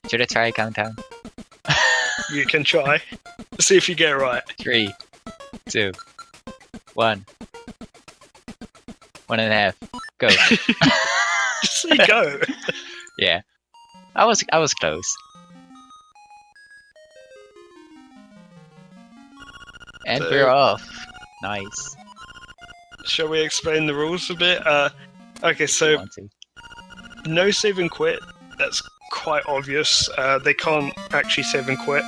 Should I try a countdown? You can try. See if you get it right. 3, 2, 1. 1.5. Go. Just say go. Yeah. I was close. And So- we're off. Nice. Shall we explain the rules a bit? Okay, If you so want to. no save and quit. That's quite obvious. They can't actually save and quit.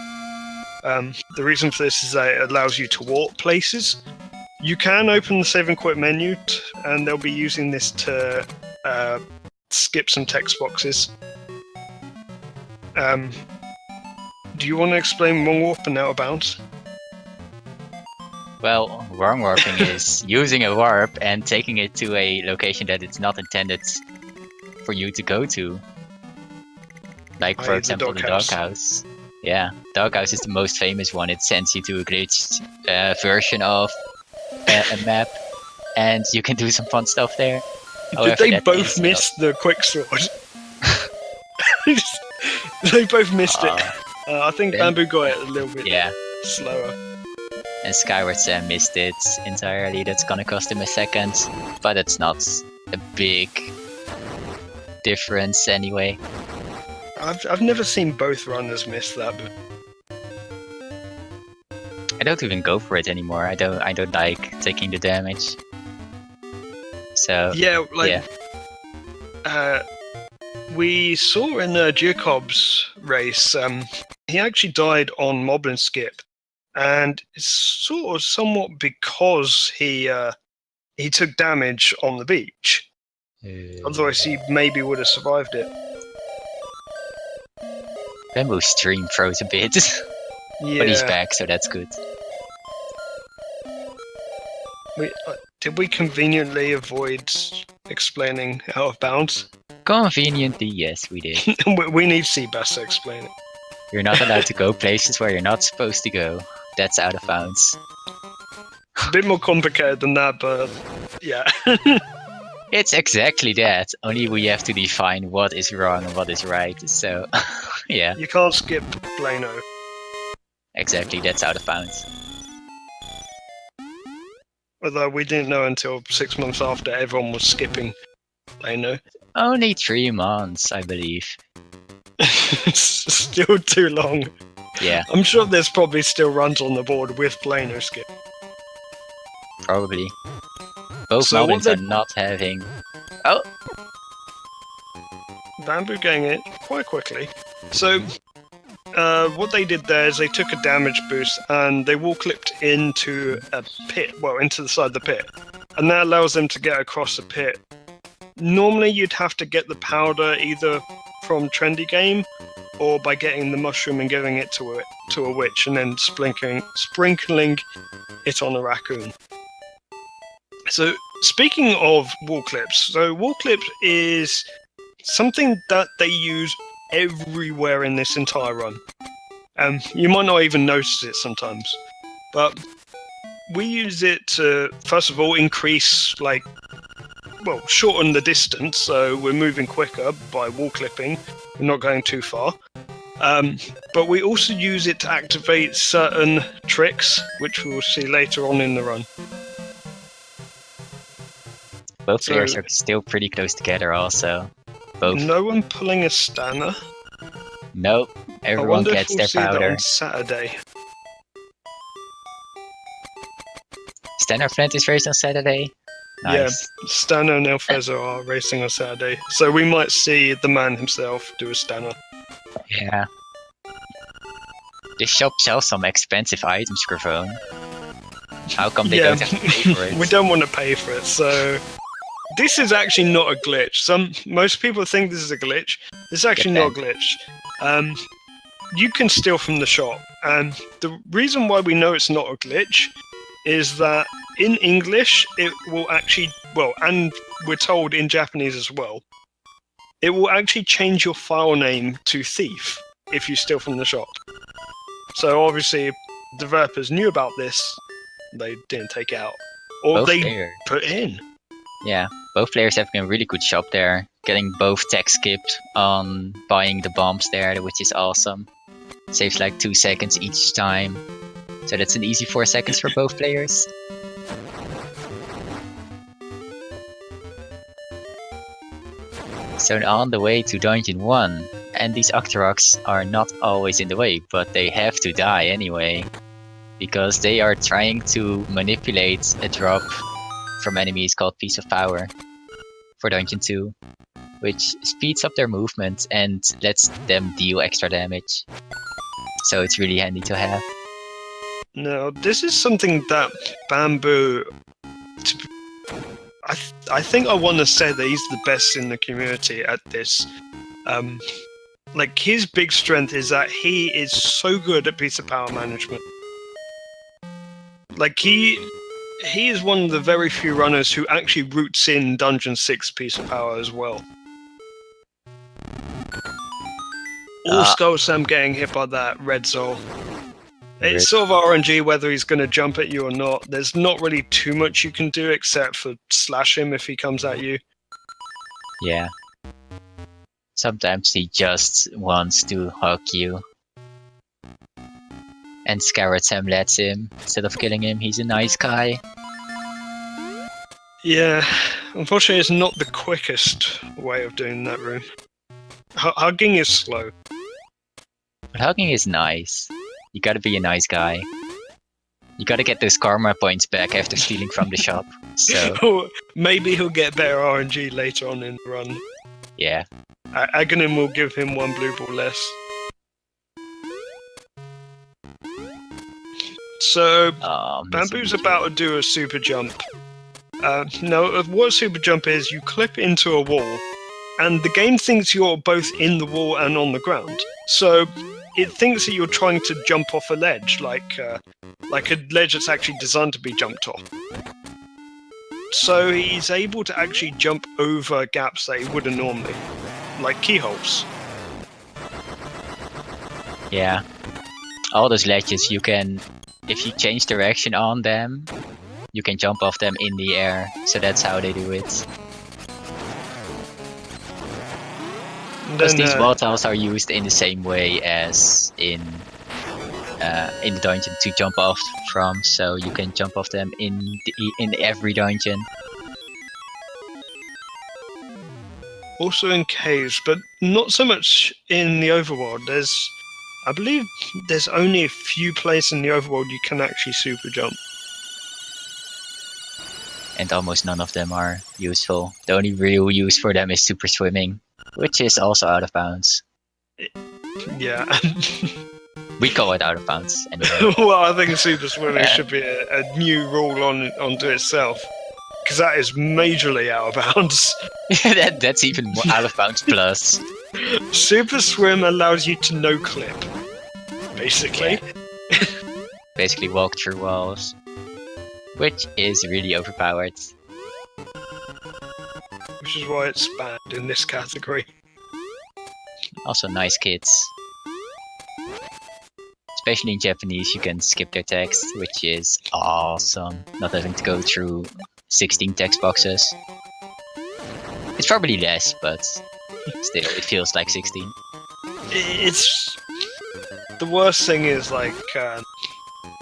The reason for this is that it allows you to warp places. You can open the save and quit menu, and they'll be using this to skip some text boxes. Do you want to explain wrong warp and out of bounds? Well, wrong warping is using a warp and taking it to a location that it's not intended for you to go to. Like, for The example, the doghouse. doghouse. Yeah, doghouse is the most famous one. It sends you to a glitched version of a map, and you can do some fun stuff there. However, Did they that both means miss the quick sword? They both missed it. I think then- Bamboo got it a little bit Yeah, slower. and SkywardSamm missed it entirely. That's gonna cost him a second, but it's not a big difference anyway. I've never seen both runners miss that. But I don't even go for it anymore. I don't like taking the damage. So yeah, like yeah. We saw in Jacob's race, he actually died on Moblin Skip, and it's sort of somewhat because he took damage on the beach. Otherwise, he maybe would have survived it. Bamboo stream froze a bit, Yeah. but he's back, so that's good. Did we conveniently avoid explaining out of bounds? Conveniently, yes, we did. We need Seabass to explain it. You're not allowed to go places where you're not supposed to go. That's out of bounds. A bit more complicated than that, but yeah. It's exactly that. Only we have to define what is wrong and what is right. So, yeah, You can't skip Blano. exactly. That's out of bounds. Although we didn't know until 6 months after everyone was skipping Blano. Only 3 months, I believe. It's still too long. Yeah, I'm sure there's probably still runs on the board with Blano skip. probably. Both So what Moblins are they- not having. Oh, Bamboo getting it quite quickly. So, what they did there is they took a damage boost and they wall clipped into a pit, well, into the side of the pit. And that allows them to get across the pit. Normally, you'd have to get the powder either from Trendy Game or by getting the mushroom and giving it to a witch and then sprinkling it on a raccoon. So, speaking of wall clips, so wall clips is something that they use everywhere in this entire run. You might not even notice it sometimes, but we use it to, first of all, increase, shorten the distance, so we're moving quicker by wall clipping. We're not going too far. But we also use it to activate certain tricks, which we will see later on in the run. both So- players are still pretty close together. Also, both. No one pulling a Stanner. Nope. I Everyone wonder if gets we'll their see that powder. on Saturday. Standard Flint is raised on Saturday. Nice. Yeah, Stanner and Elfeza are racing on Saturday, so we might see the man himself do a Stanner. Yeah. This shop sells some expensive items, Gravone. How come they Yeah. don't have to pay for it? We don't want to pay for it, so this is actually not a glitch. Most people think this is a glitch. This is actually not a glitch. You can steal from the shop, and the reason why we know it's not a glitch is that in English it will actually, and we're told in Japanese as well, it will actually change your file name to thief if you steal from the shop. So obviously developers knew about this, they didn't take it out, or Both they players. put it in. Yeah, both players have a really good shop there. getting both tech skipped on buying the bombs there, which is awesome. Saves like 2 seconds each time. So that's an easy 4 seconds for both players. So on the way to Dungeon 1, and these Octoroks are not always in the way, but they have to die anyway. Because they are trying to manipulate a drop from enemies called Piece of Power for Dungeon 2, which speeds up their movement and lets them deal extra damage. So it's really handy to have. Now, this is something that Bamboo... I think I want to say that he's the best in the community at this. Like, his big strength is that he is so good at piece of power management. Like, he is one of the very few runners who actually roots in Dungeon 6 piece of power as well. All SkywardSamm getting hit by that red soul. It's sort of RNG whether he's going to jump at you or not. There's not really too much you can do except for slash him if he comes at you. Yeah. Sometimes he just wants to hug you. And SkywardSamm lets him. Instead of killing him, he's a nice guy. Yeah, unfortunately it's not the quickest way of doing that room. Hugging is slow. But hugging is nice. You gotta be a nice guy. You gotta get those karma points back after stealing from the shop. So maybe he'll get better RNG later on in the run. Yeah. Aghanim will give him 1 blue ball less. So, Bamboo's about to do a super jump. Now, what a super jump is, you clip into a wall, and the game thinks you're both in the wall and on the ground. So, it thinks that you're trying to jump off a ledge, like a ledge that's actually designed to be jumped off. So he's able to actually jump over gaps that he wouldn't normally, like keyholes. Yeah. All those ledges, you can, if you change direction on them, you can jump off them in the air. So that's how they do it. Because these wall tiles are used in the same way as in the dungeon to jump off from, so you can jump off them in every dungeon. Also in caves, but not so much in the overworld. I believe there's only a few places in the overworld you can actually super jump. And almost none of them are useful. The only real use for them is super swimming, which is also out of bounds. Yeah. We call it out of bounds. Anyway. Well, I think super swimming should be a new rule onto itself. Because that is majorly out of bounds. That's even more out of bounds plus. Super swim allows you to no clip. Basically. Yeah. Basically walk through walls. Which is really overpowered. Which is why it's banned in this category. Also nice kids. Especially in Japanese, you can skip their text, which is awesome. Not having to go through 16 text boxes. It's probably less, but still, it feels like 16. It's... The worst thing is, like,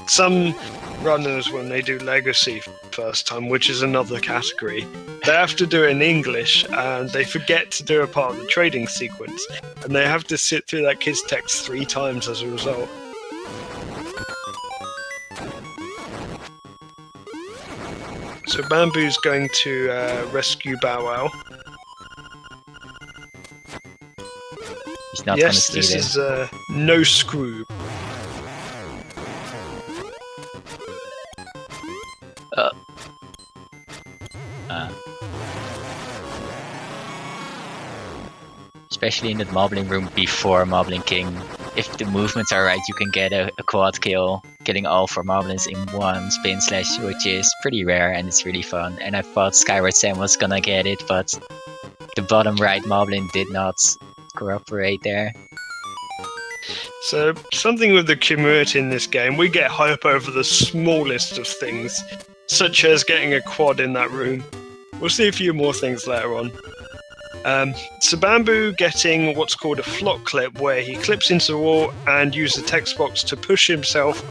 some runners, when they do Legacy first time, which is another category, they have to do it in English, and they forget to do a part of the trading sequence, and they have to sit through that kid's text 3 times as a result. So Bamboo's going to rescue Bow Wow. He's not yes, gonna steal this him. is no screw. Especially in the Moblin room before Moblin King. If the movements are right, you can get a quad kill, killing all 4 Moblins in one spin slash, which is pretty rare and it's really fun. And I thought SkywardSamm was gonna get it, but the bottom right Moblin did not cooperate there. So, something with the community in this game, we get hype over the smallest of things, such as getting a quad in that room. We'll see a few more things later on. So Bamboo getting what's called a flock clip, where he clips into the wall and uses the text box to push himself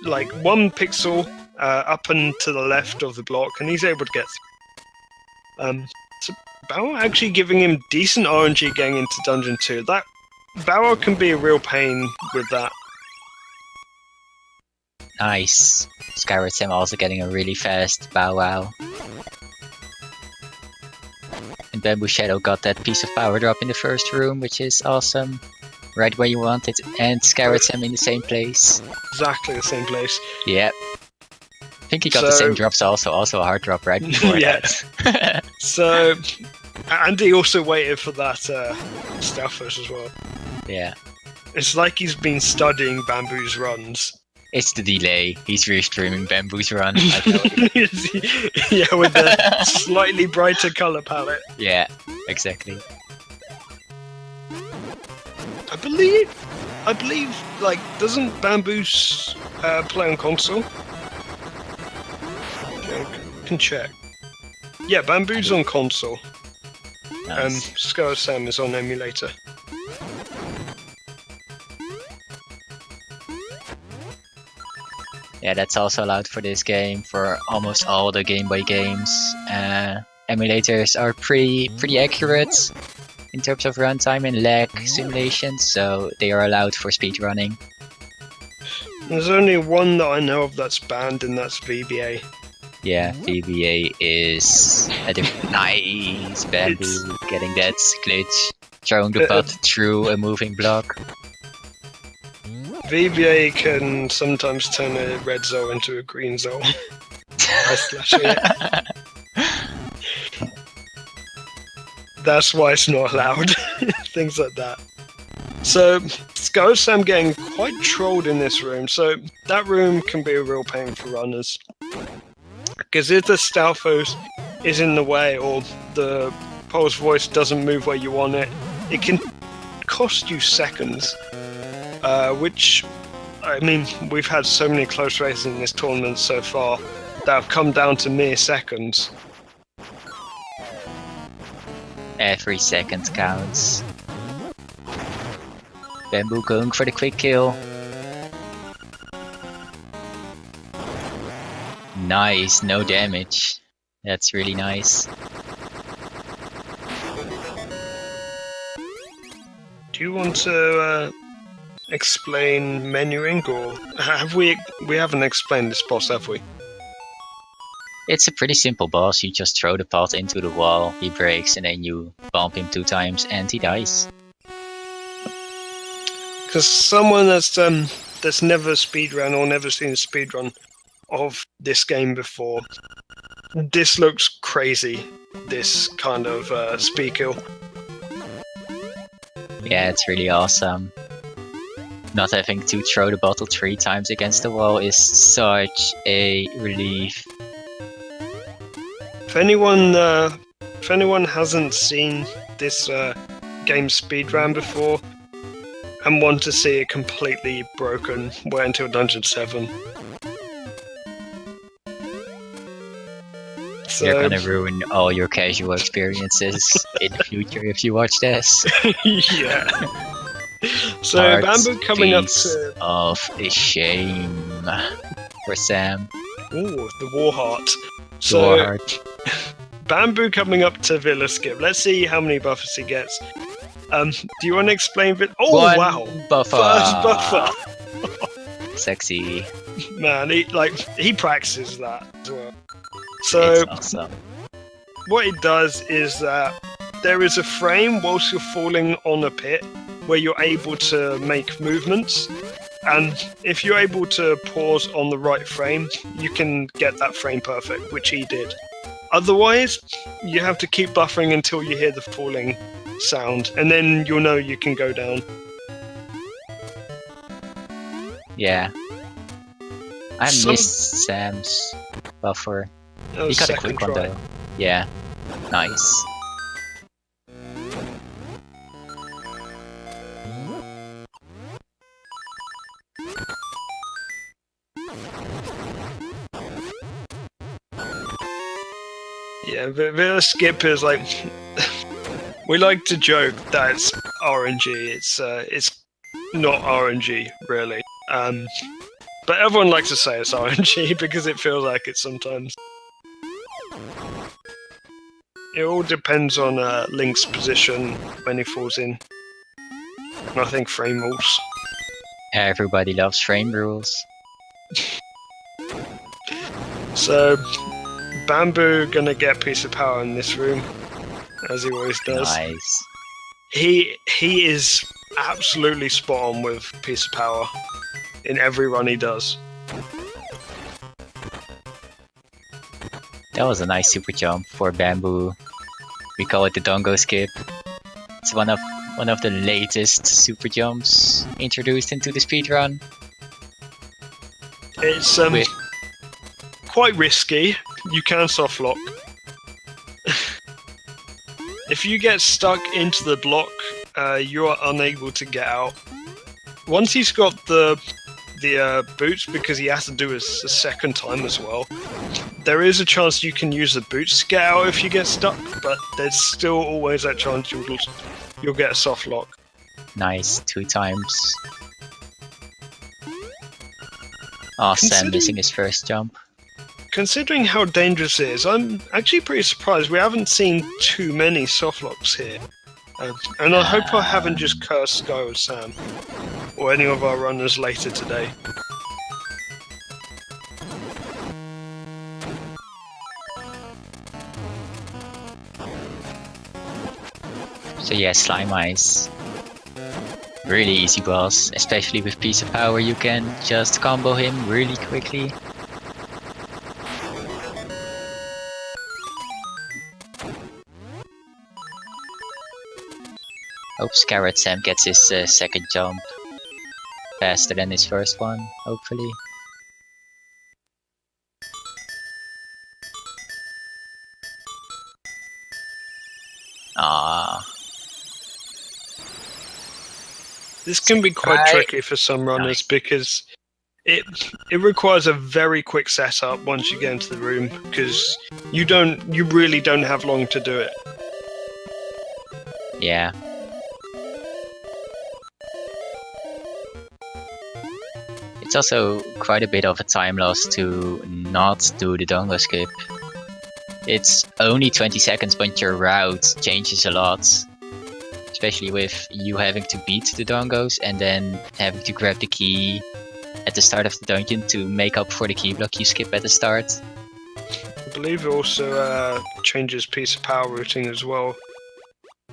like 1 pixel up and to the left of the block, and he's able to get through. So Bow actually giving him decent RNG getting into Dungeon 2. That Bow can be a real pain with that. Nice. SkywardSamm also getting a really fast Bow Wow. And BambooShadow got that piece of power drop in the first room, which is awesome. Right where you want it. And SkywardSamm in the same place. Exactly the same place. Yep. I think he got the same drops also a hard drop right before that. So, and he also waited for that Stealthos as well. Yeah. It's like he's been studying Bamboo's runs. It's the delay. He's restreaming Bamboo's run. Yeah, with the slightly brighter color palette. Yeah, exactly. I believe, like, doesn't Bamboo's play on console? Okay, I can check. Yeah, Bamboo's on console. Nice. SkywardSamm is on emulator. Yeah, that's also allowed for this game. For almost all the Game Boy games, emulators are pretty accurate in terms of runtime and lag simulation, so they are allowed for speedrunning. There's only one that I know of that's banned, and that's VBA. Yeah, VBA is a different. Nice Bamboo getting that glitch, throwing the pot through a moving block. VBA can sometimes turn a red zone into a green zone by slashing it. That's why it's not allowed. Things like that. So, SkywardSamm getting quite trolled in this room. So, that room can be a real pain for runners. Because if the Stealthos is in the way, or the Pole's voice doesn't move where you want it, it can cost you seconds. Which, I mean, we've had so many close races in this tournament so far that have come down to mere seconds. Every second counts. Bamboo going for the quick kill. Nice, no damage. That's really nice. Do you want to explain menuing, or have we haven't explained this boss, have we? It's a pretty simple boss. You just throw the pot into the wall, he breaks, and then you bump him 2 times and he dies. Because someone that's never speedrun or never seen a speedrun of this game before, this looks crazy, this kind of speed kill. Yeah, it's really awesome. Not having to throw the bottle 3 times against the wall is such a relief. If anyone hasn't seen this game speedrun before and want to see it completely broken, wait until Dungeon 7. So, you're gonna ruin all your casual experiences in the future if you watch this. Yeah. So Bamboo coming up to of shame for Sam. Ooh, the war heart. So Bamboo coming up to Villa Skip. Let's see how many buffers he gets. Do you want to explain Villa? Oh, One wow! Buffer. First buffer. Sexy. Man, he practices that as well. So it's awesome. What it does is that there is a frame whilst you're falling on a pit where you're able to make movements, and if you're able to pause on the right frame, you can get that frame perfect, which he did. Otherwise, you have to keep buffering until you hear the falling sound, and then you'll know you can go down. Yeah. I missed Sam's buffer. He got a quick one though. Yeah. Nice. Yeah, the skip is like We like to joke that it's RNG. It's not RNG really. But everyone likes to say it's RNG because it feels like it sometimes. It all depends on Link's position when he falls in. And I think frame rules. Everybody loves frame rules. So, Bamboo gonna get piece of power in this room, as he always does. Nice. He is absolutely spot on with piece of power in every run he does. That was a nice super jump for Bamboo. We call it the Dongo skip. It's one of the latest super jumps introduced into the speedrun. It's quite risky. You can soft lock. If you get stuck into the block, you are unable to get out. Once he's got the boots, because he has to do it a second time as well, there is a chance you can use the boots to get out if you get stuck, but there's still always that chance you'll get a soft lock. Nice, 2 times. Oh, Sam missing his first jump. Considering how dangerous it is, I'm actually pretty surprised we haven't seen too many soft locks here. And I hope I haven't just cursed SkywardSamm or any of our runners later today. So yeah, Slime Ice. Really easy boss, especially with piece of power you can just combo him really quickly. Hope SkywardSamm gets his second jump faster than his first one, hopefully. Ah. This can be quite tricky for some runners because it requires a very quick setup once you get into the room, because you really don't have long to do it. Yeah. It's also quite a bit of a time loss to not do the Dongo skip. It's only 20 seconds, but your route changes a lot. Especially with you having to beat the Dongos and then having to grab the key at the start of the dungeon to make up for the key block you skip at the start. I believe it also changes piece of power routing as well.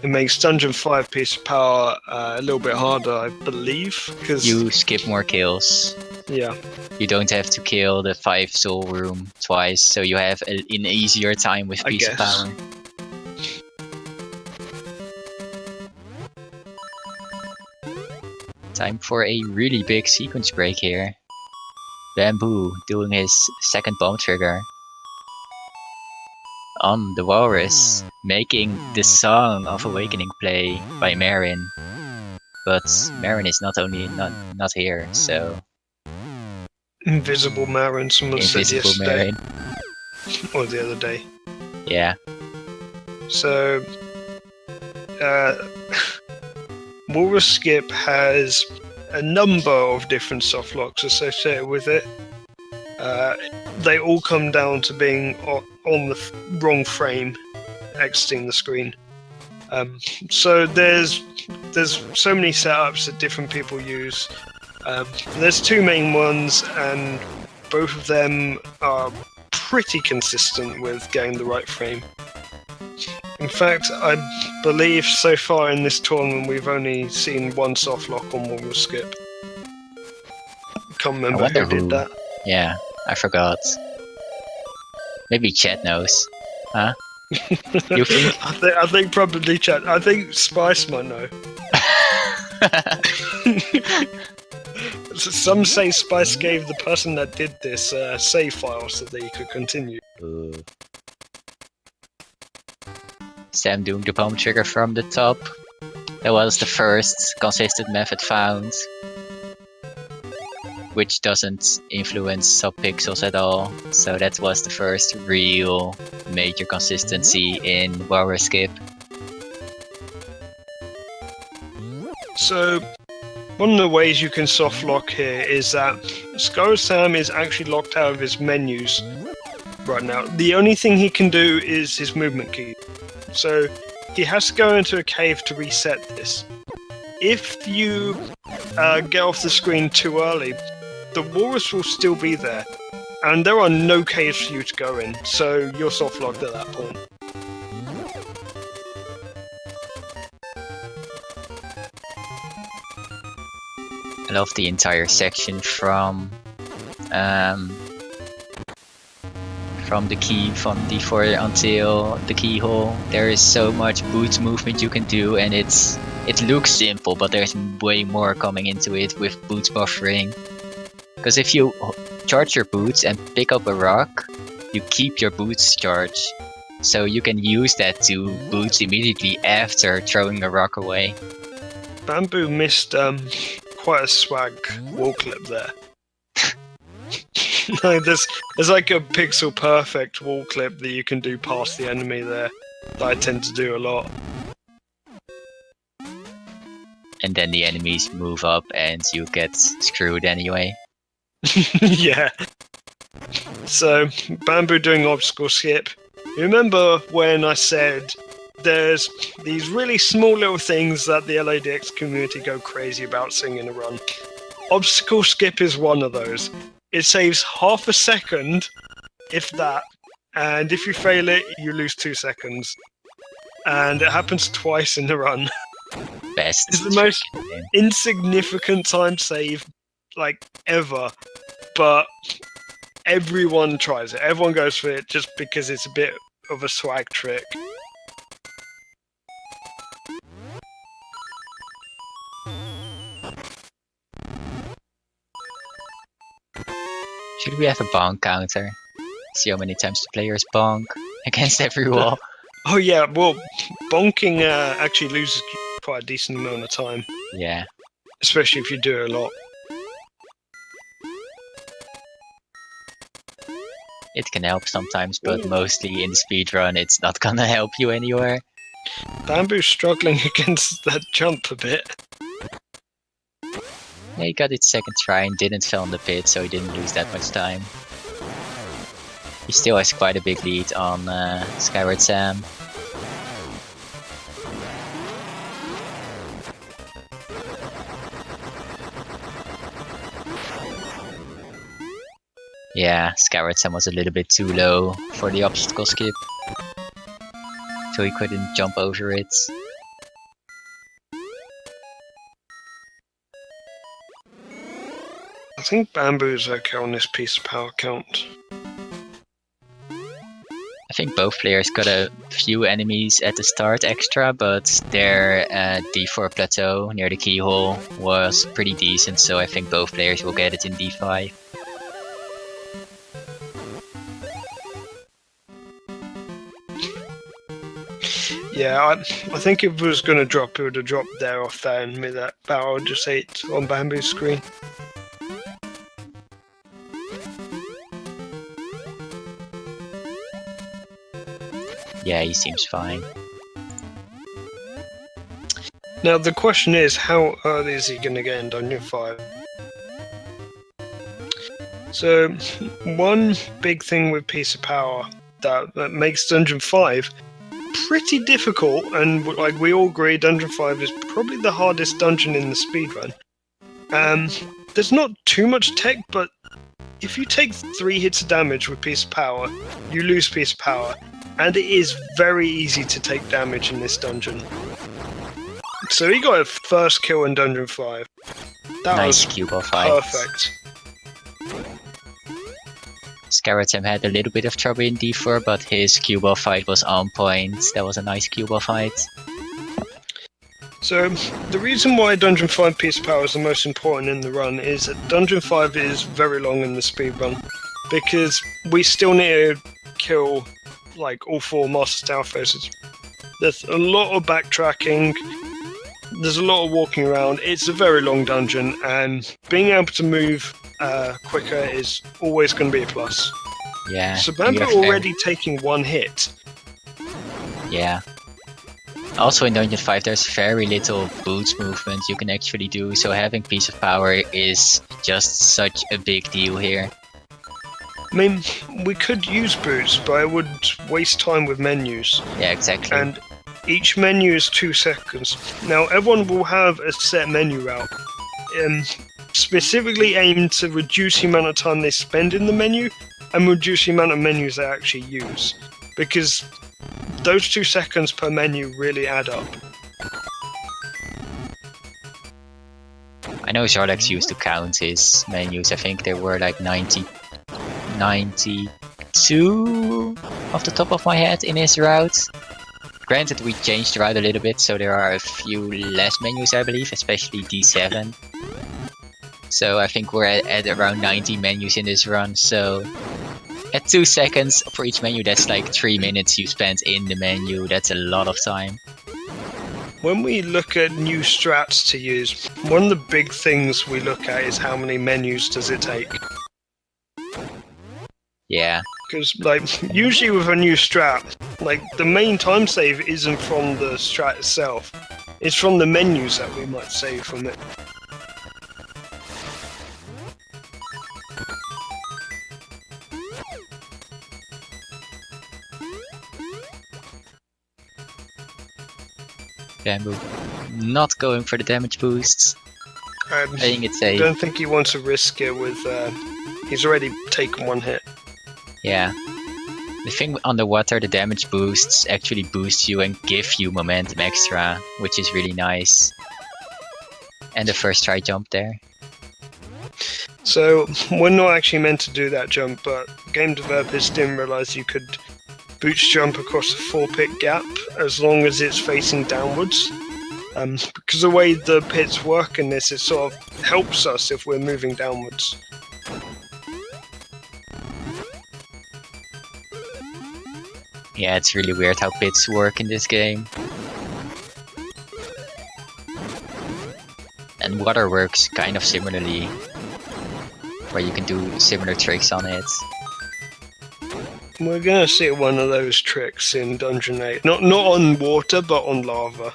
It makes Dungeon 5 piece of power a little bit harder, I believe, because you skip more kills. Yeah. You don't have to kill the 5 soul room twice, so you have an easier time with piece of power. Time for a really big sequence break here. Bamboo doing his second bomb trigger on the Walrus, making the Song of Awakening play by Marin. But Marin is not here, so... Invisible Marin, someone said yesterday. Marin. Or the other day. Yeah. So... Walrus Skip has a number of different soft locks associated with it. They all come down to being on the wrong frame, exiting the screen. So there's so many setups that different people use. There's 2 main ones, and both of them are pretty consistent with getting the right frame. In fact, I believe so far in this tournament we've only seen 1 soft lock on Walrus Skip. Can't remember who did that. Yeah, I forgot. Maybe Chat knows. Huh? You think? I think probably Chat. I think Spice might know. Some say Spice gave the person that did this save file so that he could continue. Sam doing the bomb trigger from the top. That was the first consistent method found, which doesn't influence sub-pixels at all. So that was the first real major consistency in Walrus Skip. So, one of the ways you can soft lock here is that SkywardSamm is actually locked out of his menus right now. The only thing he can do is his movement key. So, he has to go into a cave to reset this. If you get off the screen too early, the walrus will still be there, and there are no caves for you to go in, so you're soft locked at that point. I love the entire section from the key from D4 until the keyhole. There is so much boots movement you can do, and it looks simple, but there's way more coming into it with boots buffering. Because if you charge your boots and pick up a rock, you keep your boots charged, so you can use that to boots immediately after throwing a rock away. Bamboo missed quite a swag wall clip there. Like there's like a pixel perfect wall clip that you can do past the enemy there that I tend to do a lot. And then the enemies move up and you get screwed anyway. Yeah. So, Bamboo doing obstacle skip. You remember when I said there's these really small little things that the LADX community go crazy about seeing in a run? Obstacle skip is one of those. It saves half a second, if that, and if you fail it, you lose 2 seconds. And it happens twice in the run. Best. It's the most insignificant time save, like, ever. But everyone tries it. Everyone goes for it just because it's a bit of a swag trick. Should we have a bonk counter? See how many times the players bonk against every wall. Oh yeah, well, bonking actually loses quite a decent amount of time. Yeah. Especially if you do it a lot. It can help sometimes, but mostly in the speedrun it's not gonna help you anywhere. Bamboo's struggling against that jump a bit. Yeah, he got it second try and didn't fall in the pit, so he didn't lose that much time. He still has quite a big lead on SkywardSamm. Yeah, SkywardSamm was a little bit too low for the obstacle skip, so he couldn't jump over it. I think Bamboo's okay on this piece of power count. I think both players got a few enemies at the start extra, but their D4 plateau near the keyhole was pretty decent, so I think both players will get it in D5. Yeah, I think if it was going to drop, it would have dropped there off there and made that barrel just 8 on Bamboo's screen. Yeah, he seems fine. Now the question is, how early is he going to get in Dungeon 5? So, one big thing with Piece of Power that makes Dungeon 5 pretty difficult, and like we all agree, Dungeon 5 is probably the hardest dungeon in the speedrun. There's not too much tech, but if you take 3 hits of damage with Piece of Power, you lose Piece of Power, and it is very easy to take damage in this dungeon. So he got a first kill in Dungeon 5. That Nice was cue ball fight. perfect. SkywardSamm had a little bit of trouble in D4, but his cue ball fight was on point. That was a nice cue ball fight. So, the reason why Dungeon 5 Piece of Power is the most important in the run is that Dungeon 5 is very long in the speedrun, because we still need to kill like all 4 Master Stealth Faces. There's a lot of backtracking, there's a lot of walking around, it's a very long dungeon, and being able to move quicker is always going to be a plus. Yeah. So Bamboo already taking 1 hit. Yeah. Also in Dungeon 5 there's very little boots movement you can actually do, so having Piece of Power is just such a big deal here. I mean, we could use boots, but it would waste time with menus. Yeah, exactly. And each menu is 2 seconds. Now, everyone will have a set menu route, specifically aimed to reduce the amount of time they spend in the menu and reduce the amount of menus they actually use. Because those 2 seconds per menu really add up. I know Zorlex used to count his menus. I think there were like 92 off the top of my head in his route. Granted, we changed the route a little bit, so there are a few less menus, I believe, especially D7. So I think we're at around 90 menus in this run, so at 2 seconds for each menu, that's like 3 minutes you spent in the menu. That's a lot of time. When we look at new strats to use, one of the big things we look at is how many menus does it take. Yeah. Because, like, usually with a new strat, like, the main time save isn't from the strat itself. It's from the menus that we might save from it. Bamboo not going for the damage boosts. Playing it safe. I don't think he wants to risk it with... he's already taken 1 hit. Yeah. The thing underwater, the damage boosts actually boost you and give you momentum extra, which is really nice. And the first try jump there. So, we're not actually meant to do that jump, but game developers didn't realize you could boots jump across a 4-pit gap as long as it's facing downwards. Because the way the pits work in this, it sort of helps us if we're moving downwards. Yeah, it's really weird how pits work in this game. And water works kind of similarly, where you can do similar tricks on it. We're gonna see one of those tricks in Dungeon 8. Not on water, but on lava.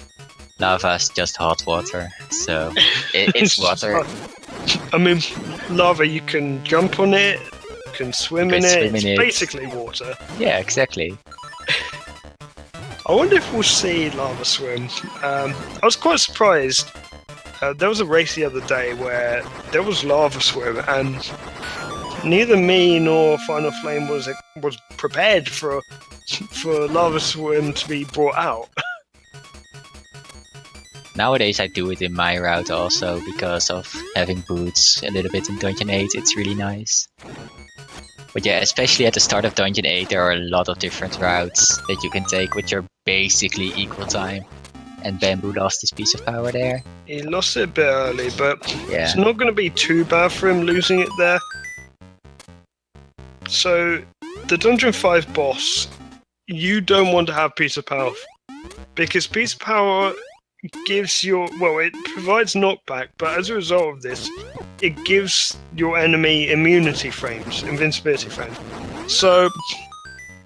Lava's just hot water, so it's water. I mean, lava, you can jump on it, you can swim in it, it's basically water. Yeah, exactly. I wonder if we'll see lava swim. I was quite surprised. There was a race the other day where there was lava swim, and neither me nor Final Flame was prepared for lava swim to be brought out. Nowadays I do it in my route also, because of having boots a little bit in Dungeon 8, it's really nice. But yeah, especially at the start of Dungeon 8 there are a lot of different routes that you can take, which are basically equal time. And Bamboo lost his Piece of Power there. He lost it a bit early, but yeah. It's not going to be too bad for him losing it there. So, the Dungeon 5 boss, you don't want to have Piece of Power, because Piece of Power gives it provides knockback, but as a result of this, it gives your enemy immunity frames, invincibility frames. So,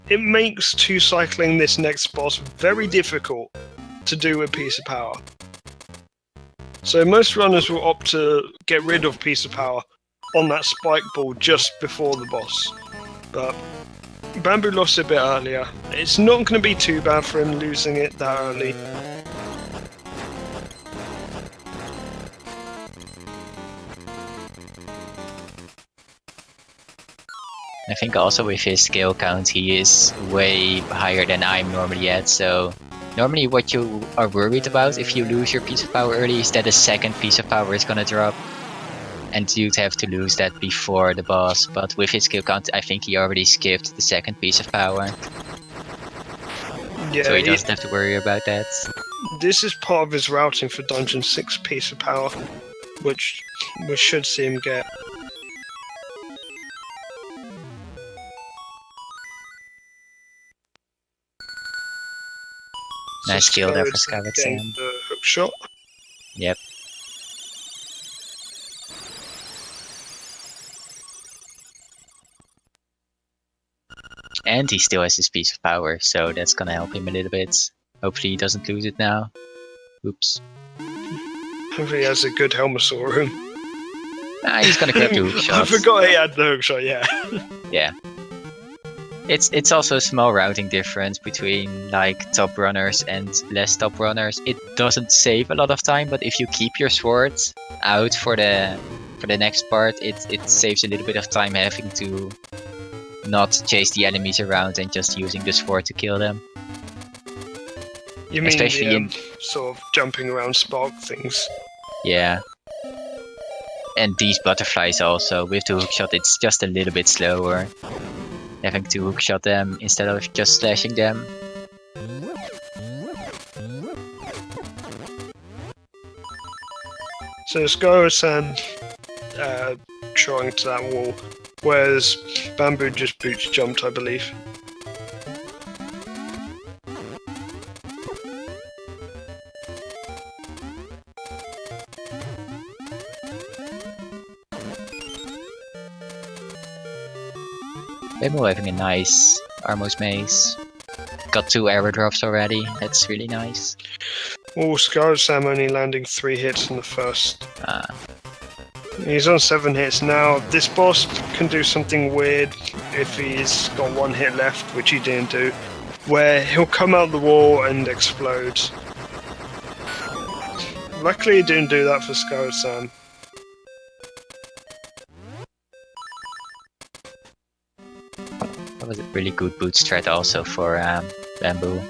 it makes 2-cycling this next boss very difficult to do with Piece of Power. So most runners will opt to get rid of Piece of Power on that spike ball just before the boss. But Bamboo lost it a bit earlier. It's not going to be too bad for him losing it that early. I think also with his skill count he is way higher than I'm normally at, so normally what you are worried about if you lose your Piece of Power early is that a second Piece of Power is gonna drop. And you'd have to lose that before the boss, but with his skill count I think he already skipped the second Piece of Power. Yeah, so he doesn't have to worry about that. This is part of his routing for Dungeon 6 Piece of Power, which we should see him get. Nice skill there for SkywardSamm. The hook shot. Yep. And he still has his Piece of Power, so that's gonna help him a little bit. Hopefully he doesn't lose it now. Oops. Hopefully he has a good Helmasaur room. He's gonna grab the hook shot. I forgot he had the hook shot, yeah. Yeah. It's also a small routing difference between like top runners and less top runners. It doesn't save a lot of time, but if you keep your sword out for the next part, it saves a little bit of time having to not chase the enemies around and just using the sword to kill them. You mean Especially the, in sort of jumping around spark things? Yeah. And these butterflies also, with the hookshot it's just a little bit slower. Having to hookshot them instead of just slashing them. So SkywardSamm trying to that wall, whereas Bamboo just boots jumped, I believe. Bamboo having a nice Armos maze. Got 2 arrow drops already, that's really nice. Oh, SkywardSamm only landing 3 hits in the first. He's on 7 hits now. This boss can do something weird if he's got 1 hit left, which he didn't do, where he'll come out the wall and explode. Luckily he didn't do that for SkywardSamm. That was a really good boot strat also for Bamboo.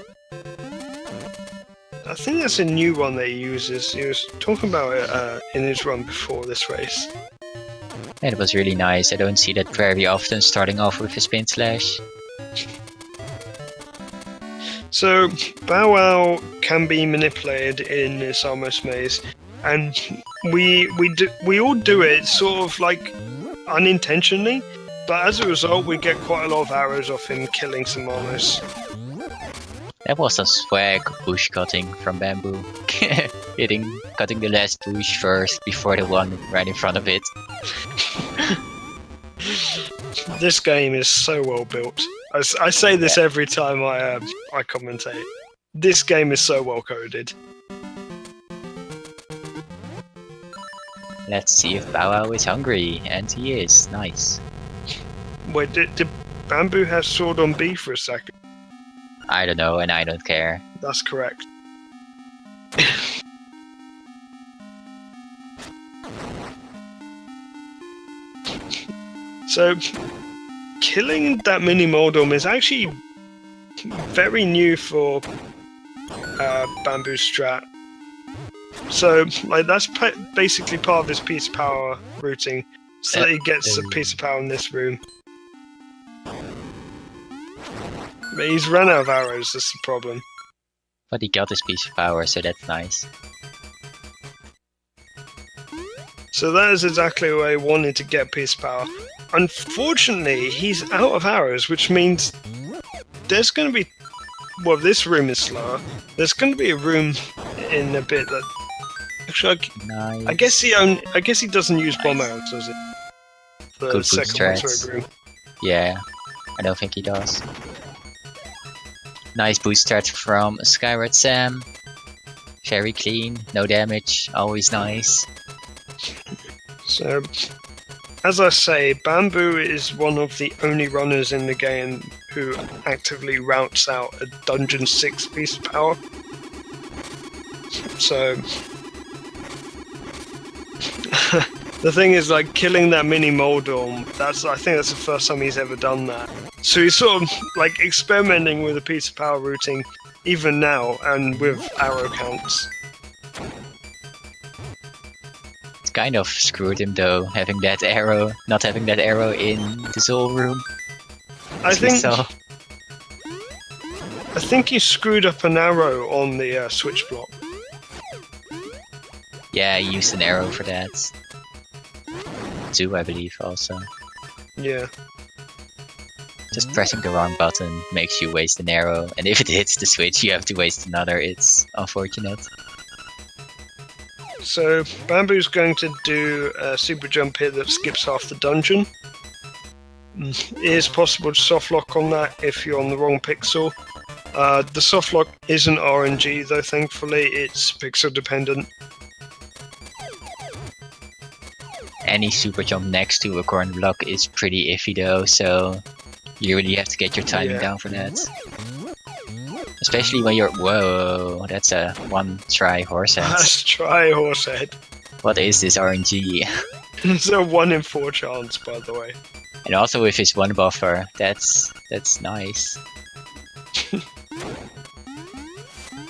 I think that's a new one that he uses. He was talking about it in his run before this race. And it was really nice. I don't see that very often, starting off with a spin slash. So Bow Wow can be manipulated in this Armos maze, and we all do it sort of like unintentionally, but as a result we get quite a lot of arrows off him killing some Armos. That was a swag bush cutting from Bamboo. Cutting the last bush first before the one right in front of it. This game is so well built. I say this every time I commentate. This game is so well coded. Let's see if Bow Wow is hungry, and he is. Nice. Wait, did Bamboo have sword on B for a second? I don't know, and I don't care. That's correct. So, killing that mini Moldom is actually very new for Bamboo strat. So, like, that's basically part of his piece of power routing, so that he gets a piece of power in this room. But he's run out of arrows, that's the problem. But he got his piece of power, so that's nice. So that is exactly where he wanted to get piece of power. Unfortunately, he's out of arrows, which means there's going to be... Well, this room is slower. There's going to be a room in a bit that... Actually, Nice. I guess he doesn't use bomb arrows, does he? The Good second strats. room. Yeah, I don't think he does. Nice boot start from SkywardSamm. Very clean, no damage, always nice. So, as I say, Bamboo is one of the only runners in the game who actively routes out a Dungeon 6 piece of power. So, the thing is, like, killing that mini Moldorm, I think that's the first time he's ever done that. So he's sort of, like, experimenting with a piece of power routing, even now, and with arrow counts. It's kind of screwed him though, not having that arrow in the soul room. I think he screwed up an arrow on the switch block. Yeah, he used an arrow for that. 2, I believe, also. Yeah. Just pressing the wrong button makes you waste an arrow, and if it hits the switch you have to waste another. It's unfortunate. So Bamboo's going to do a super jump here that skips half the dungeon. It is possible to soft lock on that if you're on the wrong pixel, The soft lock isn't RNG though, thankfully, it's pixel dependent. Any super jump next to a corner block is pretty iffy though, so you really have to get your timing down for that. Especially when you're... Whoa, that's a one try horse head. Let's try horse head. What is this RNG? It's a 1 in 4 chance, by the way. And also with his one buffer, that's nice.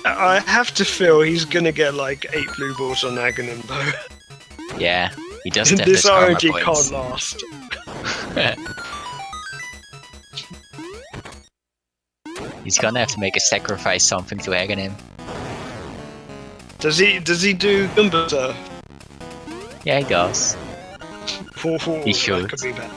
I have to feel he's gonna get like 8 blue balls on Aghanim though. Yeah, he doesn't have This the karma RNG points. can't last. He's gonna have to make a sacrifice something to Aghanim. Does he do Gumbo Surf? Yeah, he does. He should. That could be bad.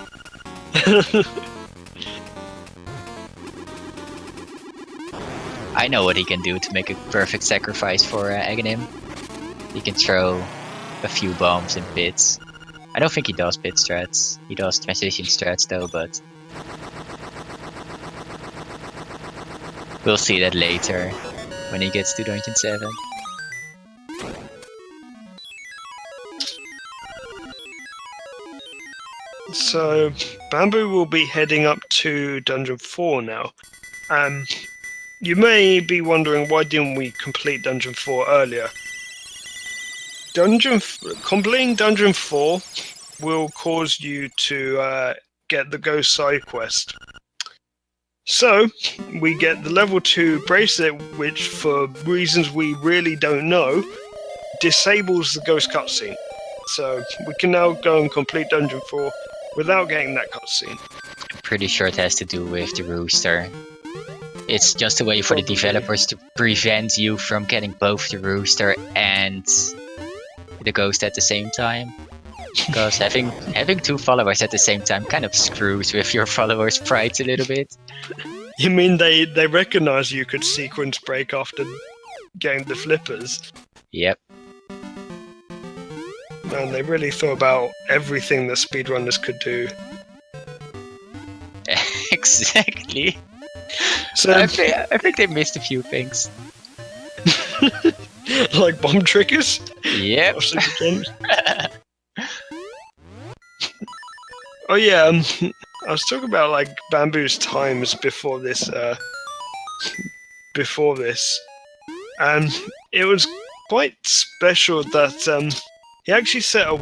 I know what he can do to make a perfect sacrifice for Aghanim. He can throw a few bombs in pits. I don't think he does pit strats. He does transition strats though, but we'll see that later when he gets to Dungeon 7. So, Bamboo will be heading up to Dungeon 4 now. You may be wondering why didn't we complete Dungeon 4 earlier? Completing Dungeon 4 will cause you to get the Ghost side quest. So, we get the level 2 bracelet, which for reasons we really don't know, disables the Ghost cutscene. So, we can now go and complete Dungeon 4 without getting that cutscene. I'm pretty sure it has to do with the rooster. It's just a way for the developers to prevent you from getting both the rooster and the ghost at the same time. Because having 2 followers at the same time kind of screws with your followers' prides a little bit. You mean they recognize you could sequence break after getting the flippers? Yep. Man, they really thought about everything that speedrunners could do. Exactly. So, I think they missed a few things. like bomb triggers? Yep. Or super jumps? Oh yeah, I was talking about like Bamboo's times before this. It was quite special that he actually set a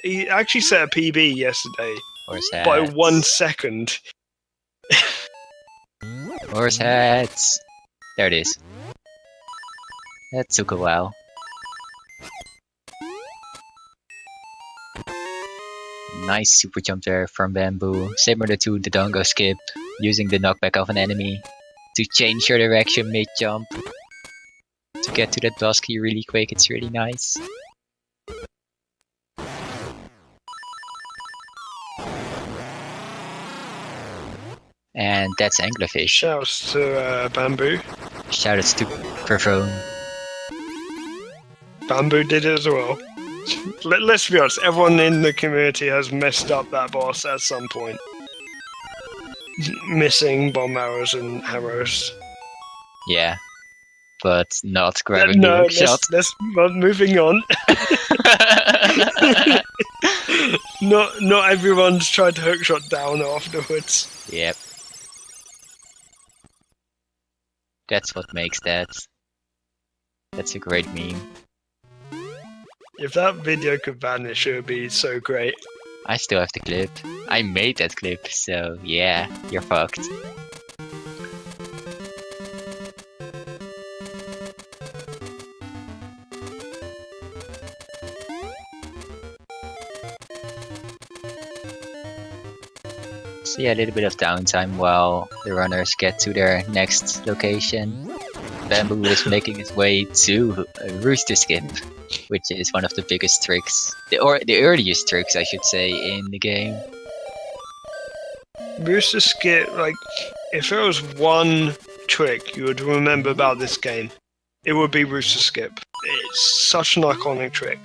he actually set a PB yesterday by 1 second. Horse hats. There it is. That took a while. Nice super jump there from Bamboo, similar to the Dongo skip, using the knockback of an enemy to change your direction mid-jump. To get to that boss key really quick, it's really nice. And that's Anglerfish. Shouts to Bamboo. Shoutouts to Pervone. Bamboo did it as well. Let's be honest, everyone in the community has messed up that boss at some point. Missing bomb arrows and arrows. Yeah, but not grabbing the hook shot. Moving on. Not everyone's tried to hookshot down afterwards. Yep. That's what makes that. That's a great meme. If that video could vanish, it would be so great. I still have the clip. I made that clip, so yeah, you're fucked. So yeah, a little bit of downtime while the runners get to their next location. Bamboo is making his way to Rooster Skip, which is one of the biggest tricks, the earliest tricks I should say, in the game. Rooster Skip, like, if there was one trick you would remember about this game, it would be Rooster Skip. It's such an iconic trick.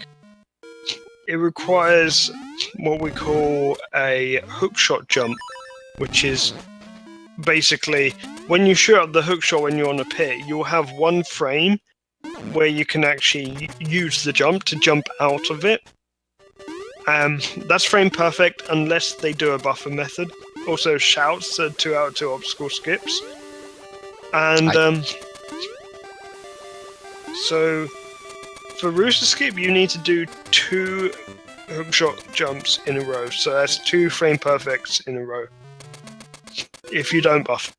It requires what we call a hookshot jump, which is basically, when you shoot up the hook shot when you're on a pit, you'll have one frame where you can actually use the jump to jump out of it. That's frame perfect unless they do a buffer method. Also, shouts are 2 out of 2 obstacle skips. And so for Rooster Skip, you need to do 2 hookshot jumps in a row. So that's 2 frame perfects in a row. If you don't buff.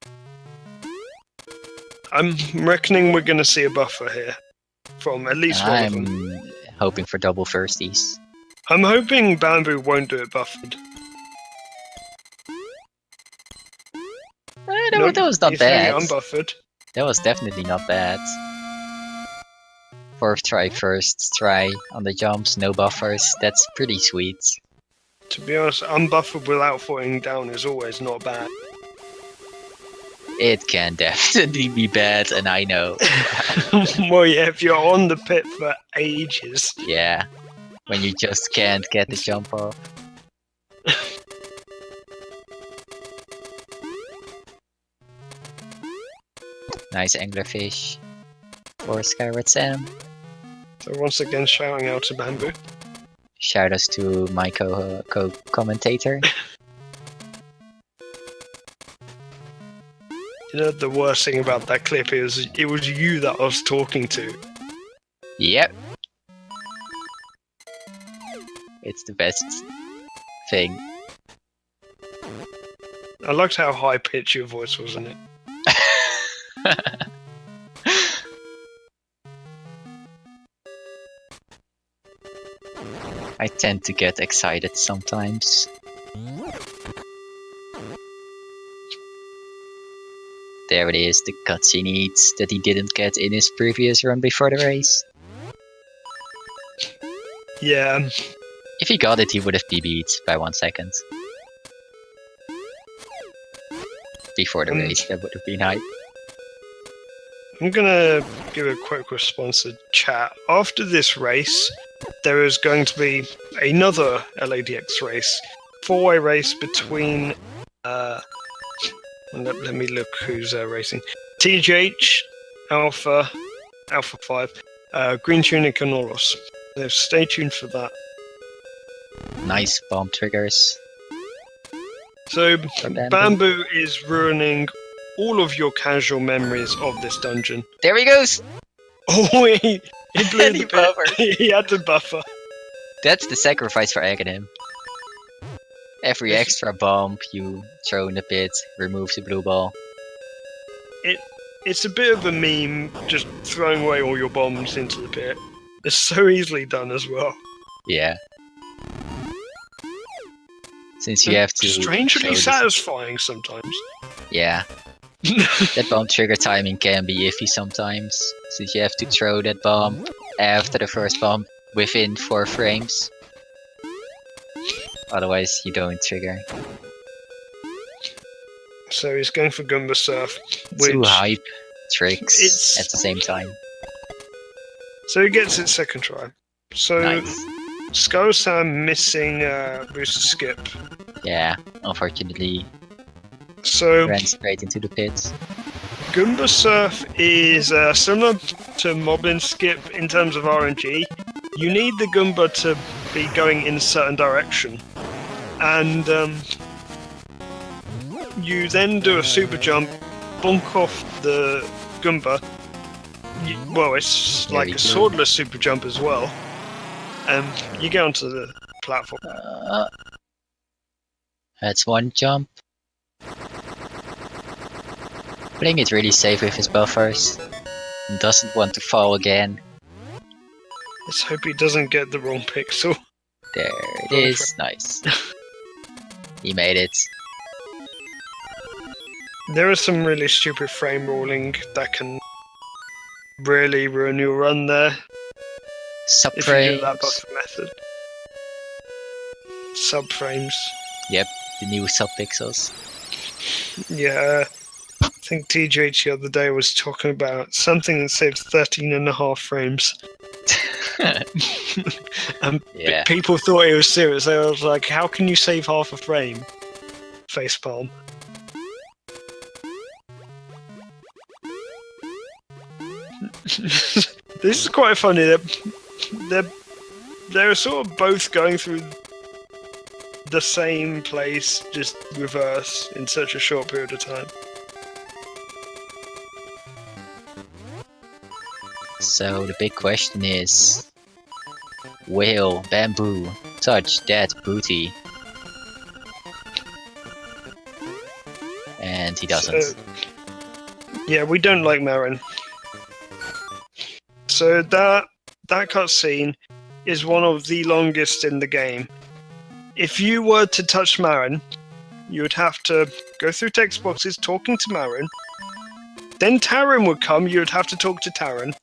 I'm reckoning we're going to see a buffer here from at least one of them. I'm hoping for double firsties. I'm hoping Bamboo won't do it buffered. That was not he's bad. doing it unbuffered. That was definitely not bad. 4th try, 1st try on the jumps, no buffers. That's pretty sweet. To be honest, unbuffered without falling down is always not bad. It can definitely be bad, and I know. Well, yeah, if you're on the pit for ages. Yeah, when you just can't get the jump off. Nice anglerfish for SkywardSamm. So once again, shouting out to Bamboo. Shoutouts to my co-commentator. You know, the worst thing about that clip is it was you that I was talking to. Yep. It's the best thing. I liked how high pitched your voice was, wasn't it? I tend to get excited sometimes. There it is, the cuts he needs that he didn't get in his previous run before the race. Yeah. If he got it, he would have BB'd by 1 second. Before the race, that would have been hype. I'm gonna give a quick response to chat. After this race, there is going to be another LADX race. 4-way race between let me look who's racing. TGH, Alpha 5, Green Tunic and Oros. So stay tuned for that. Nice bomb triggers. So Bamboo. Bamboo is ruining all of your casual memories of this dungeon. There he goes! Oh, he blew And he the bit. buffered. He had to buffer. That's the sacrifice for Aghanim. Every extra bomb you throw in the pit removes the blue ball. It's a bit of a meme, just throwing away all your bombs into the pit. It's so easily done as well. Yeah. Since you have to... Strangely throw satisfying sometimes. Yeah. That bomb trigger timing can be iffy sometimes, since you have to throw that bomb after the first bomb within 4 frames. Otherwise, you don't trigger. So he's going for Goomba Surf. Two hype tricks it's- at the same time. So he gets it second try. So Nice. SkywardSamm missing Booster Skip. Yeah, unfortunately, So ran straight into the pit. Goomba Surf is similar to Moblin Skip in terms of RNG. You need the Goomba to be going in a certain direction. And you then do a super jump, bonk off the Goomba. Well, it's There like you a go. swordless super jump as well. You get onto the platform. That's one jump. Playing it really safe with his buffers. Doesn't want to fall again. Let's hope he doesn't get the wrong pixel. There it is. Nice. He made it. There is some really stupid frame rolling that can really ruin your run there if you do that Subframes. buffer method. Subframes. Yep, the new subpixels. Yeah. I think TJH the other day was talking about something that saves 13.5 frames. And Yeah. people thought it was serious. I was like, how can you save half a frame? Facepalm. This is quite funny. They're sort of both going through the same place, just reverse, in such a short period of time. So the big question is, will Bamboo touch that booty? And he doesn't. Yeah, we don't like Marin. So that cutscene is one of the longest in the game. If you were to touch Marin, you would have to go through text boxes talking to Marin. Then Taran would come, you would have to talk to Taran.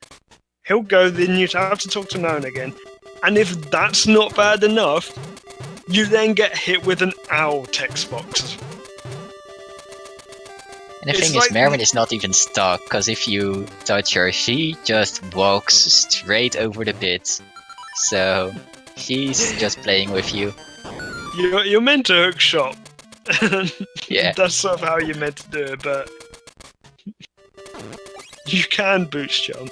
He'll go, then you'd have to talk to Marin again. And if that's not bad enough, you then get hit with an owl text box. And the thing is, Marin is not even stuck, because if you touch her, she just walks straight over the pit. So she's just playing with you. You're meant to hook shot. Yeah. That's sort of how you're meant to do it, but you can boost jump.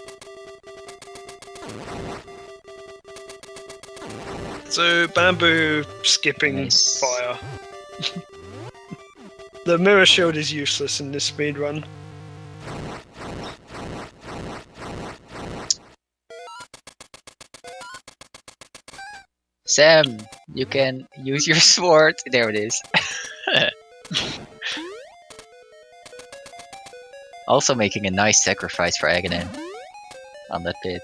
So Bamboo skipping fire. The mirror shield is useless in this speed run. Sam, you can use your sword. There it is. Also making a nice sacrifice for Aghanim on that pit.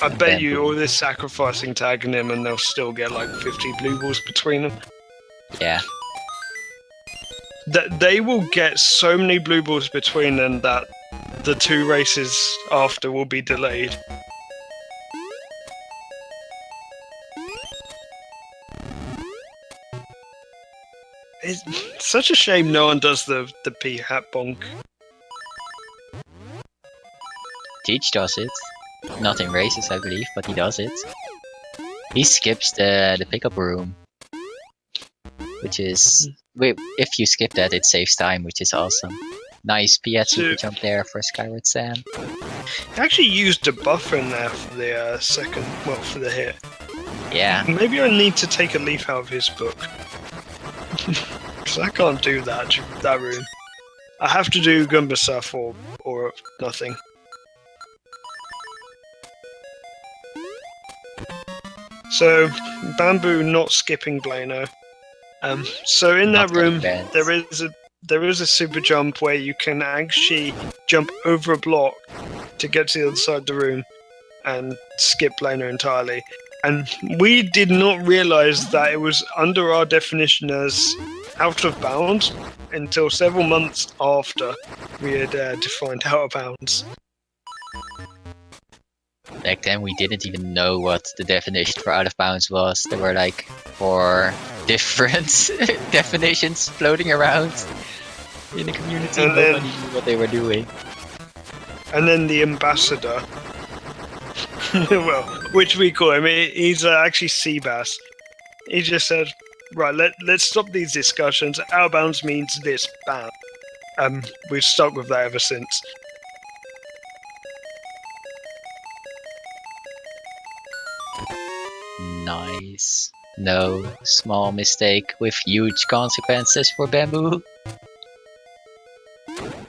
I bet you all this sacrificing to Aghanim and they'll still get like 50 blue balls between them. Yeah. They will get so many blue balls between them that the 2 races after will be delayed. It's such a shame no one does the P-hat bonk. Teach does it. Not in races, I believe, but he does it. He skips the pickup room. Which is... Wait, if you skip that, it saves time, which is awesome. Nice P-hat super jump there for SkywardSamm. He actually used a buffer in there for the second... well, for the hit. Yeah. Maybe I need to take a leaf out of his book. Because I can't do that room. I have to do Gumba Stuff or nothing. So, Bamboo not skipping Blano. So in that room, there is a super jump where you can actually jump over a block to get to the other side of the room and skip Blano entirely. And we did not realize that it was under our definition as out of bounds until several months after we had defined out of bounds. Back then we didn't even know what the definition for out of bounds was. There were like 4 different definitions floating around in the community. And nobody knew what they were doing. And then the ambassador, well, which we call him, he's actually Seabass. He just said, right, let's stop these discussions. Out of bounds means this, bam. We've stuck with that ever since. Nice. No small mistake with huge consequences for Bamboo.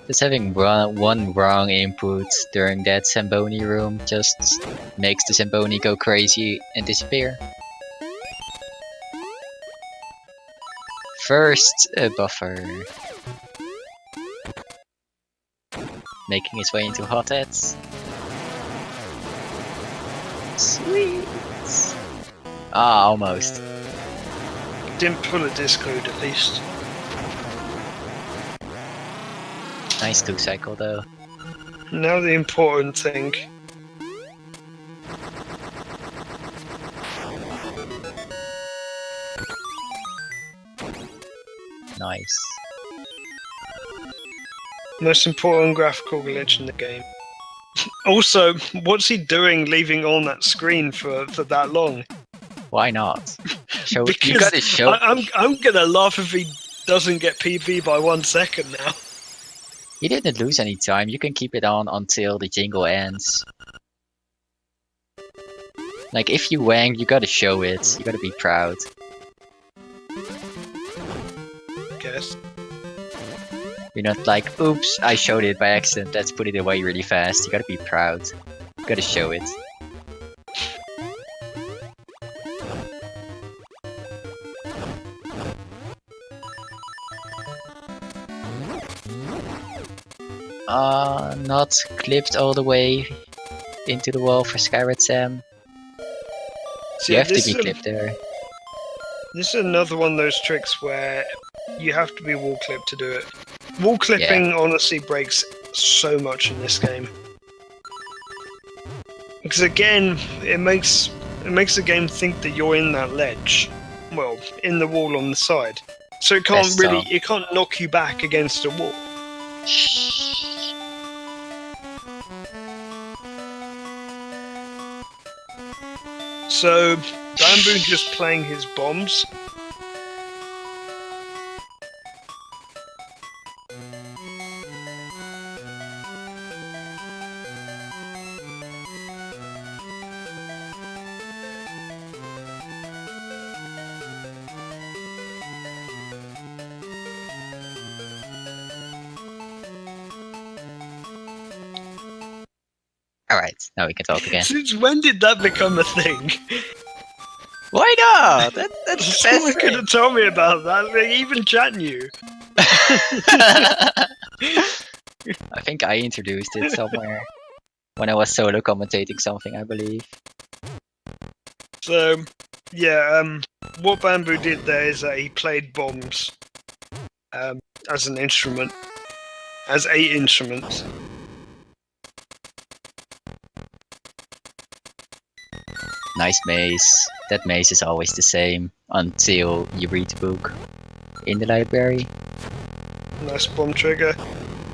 Just having one wrong input during that Zamboni room just makes the Zamboni go crazy and disappear. First, a buffer. Making its way into hotheads. Sweet! Ah, almost. Didn't pull a discode at least. Nice 2 cycle though. Now the important thing. Nice. Most important graphical glitch in the game. Also, what's he doing leaving on that screen for that long? Why not? You Because gotta show. I'm gonna laugh if he doesn't get PB by 1 second now. You didn't lose any time. You can keep it on until the jingle ends. Like, if you wang, you gotta show it. You gotta be proud. Guess. You're not like, oops, I showed it by accident. Let's put it away really fast. You gotta be proud. You gotta show it. Not clipped all the way into the wall for SkywardSamm. So You have to this be is clipped there. This is another one of those tricks where you have to be wall clipped to do it. Wall clipping honestly breaks so much in this game. Because again, it makes the game think that you're in that ledge. Well, in the wall on the side. So it can't it can't knock you back against a wall. So, Bamboo just playing his bombs. Alright, now we can talk again. Since when did that become a thing? Why not? That's the best Someone thing. could have told me about that. Like, even chat knew. I think I introduced it somewhere when I was solo commentating something, I believe. So, yeah, what Bamboo did there is that he played bombs as an instrument, as a instrument. Nice maze. That maze is always the same until you read the book in the library. Nice bomb trigger.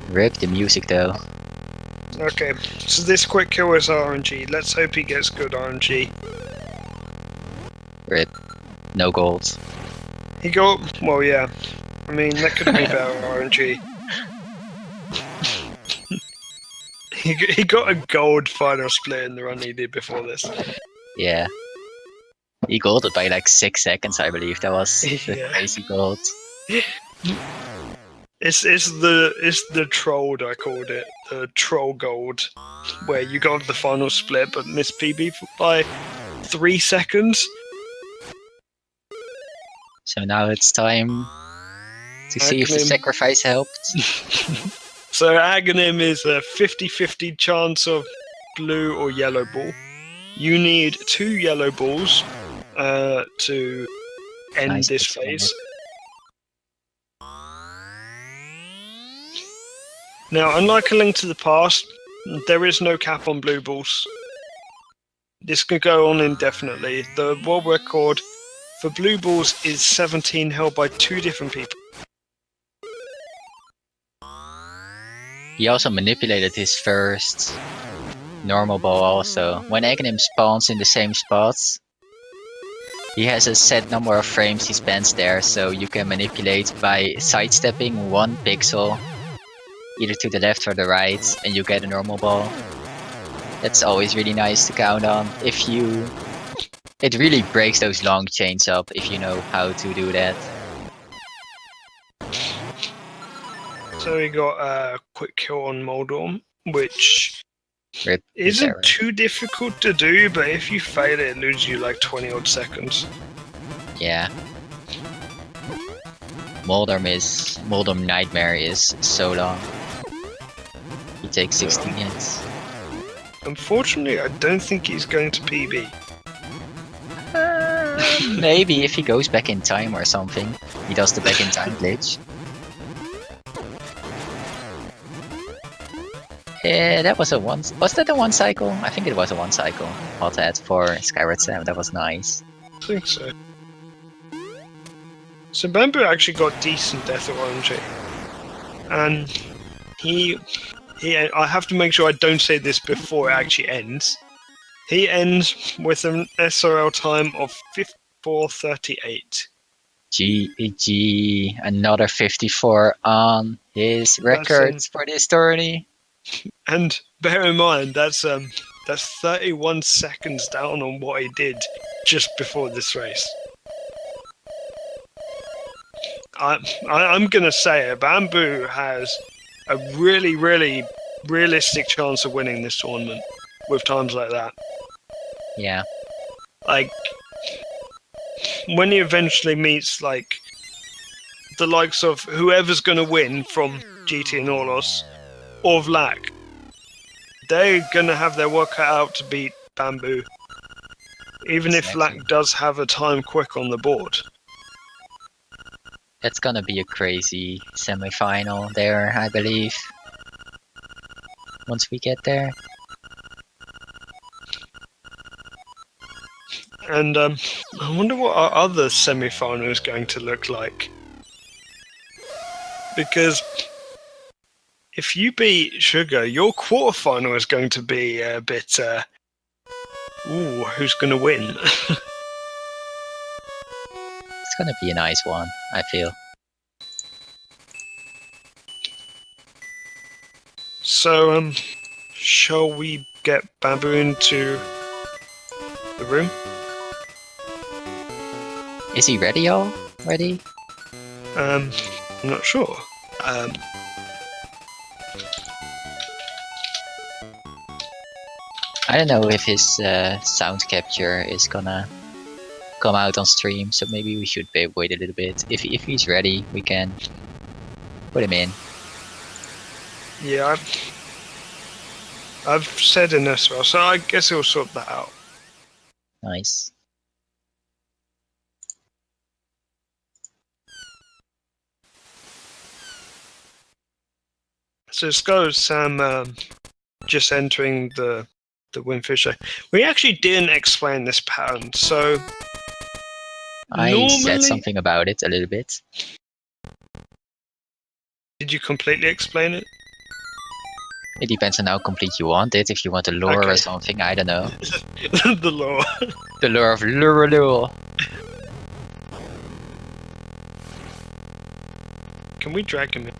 Rip the music though. Okay, so this quick kill is RNG. Let's hope he gets good RNG. Rip. No gold. He got, well, yeah. I mean, that could be better RNG. He got a gold final split in the run he did before this. Yeah. He golded by like 6 seconds, I believe. That was the crazy gold. It's the trolled, I called it. The troll gold. Where you got the final split but missed PB by 3 seconds. So now it's time to see if the sacrifice helped. So Aghanim is a 50-50 chance of blue or yellow ball. You need 2 yellow balls to end this phase. Now, unlike A Link to the Past, there is no cap on blue balls. This could go on indefinitely. The world record for blue balls is 17, held by 2 different people. He also manipulated his first normal ball also. When Aghanim spawns in the same spots, he has a set number of frames he spends there, so you can manipulate by sidestepping 1 pixel either to the left or the right, and you get a normal ball. That's always really nice to count on. It really breaks those long chains up if you know how to do that. So we got a quick kill on Moldorm, which Rip isn't too difficult to do, but if you fail it loses you like 20 odd seconds. Yeah. Moldorm Nightmare is so long. He takes 60 minutes. Unfortunately, I don't think he's going to PB. Maybe if he goes back in time or something. He does the back in time glitch. Yeah, that was was that a 1 cycle? I think it was a 1 cycle. Hot hat for SkywardSamm, that was nice. I think so. So Bamboo actually got decent death RNG. And I have to make sure I don't say this before it actually ends. He ends with an SRL time of 54:38. GG, another 54 on his records for this tourney. And bear in mind, that's 31 seconds down on what he did just before this race. I'm gonna say it. Bamboo has a really, really realistic chance of winning this tournament with times like that. Yeah. Like, when he eventually meets like the likes of whoever's gonna win from GT and Orlos or Vlak, they're gonna have their work cut out to beat Bamboo. Even if Vlak does have a time quick on the board. That's gonna be a crazy semi-final there, I believe. Once we get there. And I wonder what our other semi-final is going to look like. Because if you beat Sugar, your quarterfinal is going to be a bit... ooh, who's going to win? It's gonna be a nice one, I feel. So, shall we get Bamboo into the room? Is he ready already? I'm not sure. I don't know if his sound capture is gonna come out on stream, so maybe we should wait a little bit. If he's ready, we can put him in. Yeah, I've said in as well, so I guess he'll sort that out. Nice. So SkywardSamm just entering the Windfish Show. We actually didn't explain this pattern, so I said something about it a little bit. Did you completely explain it? It depends on how complete you want it. If you want a lore or something, I don't know. The lore. The lore of Luralure. Can we drag him in?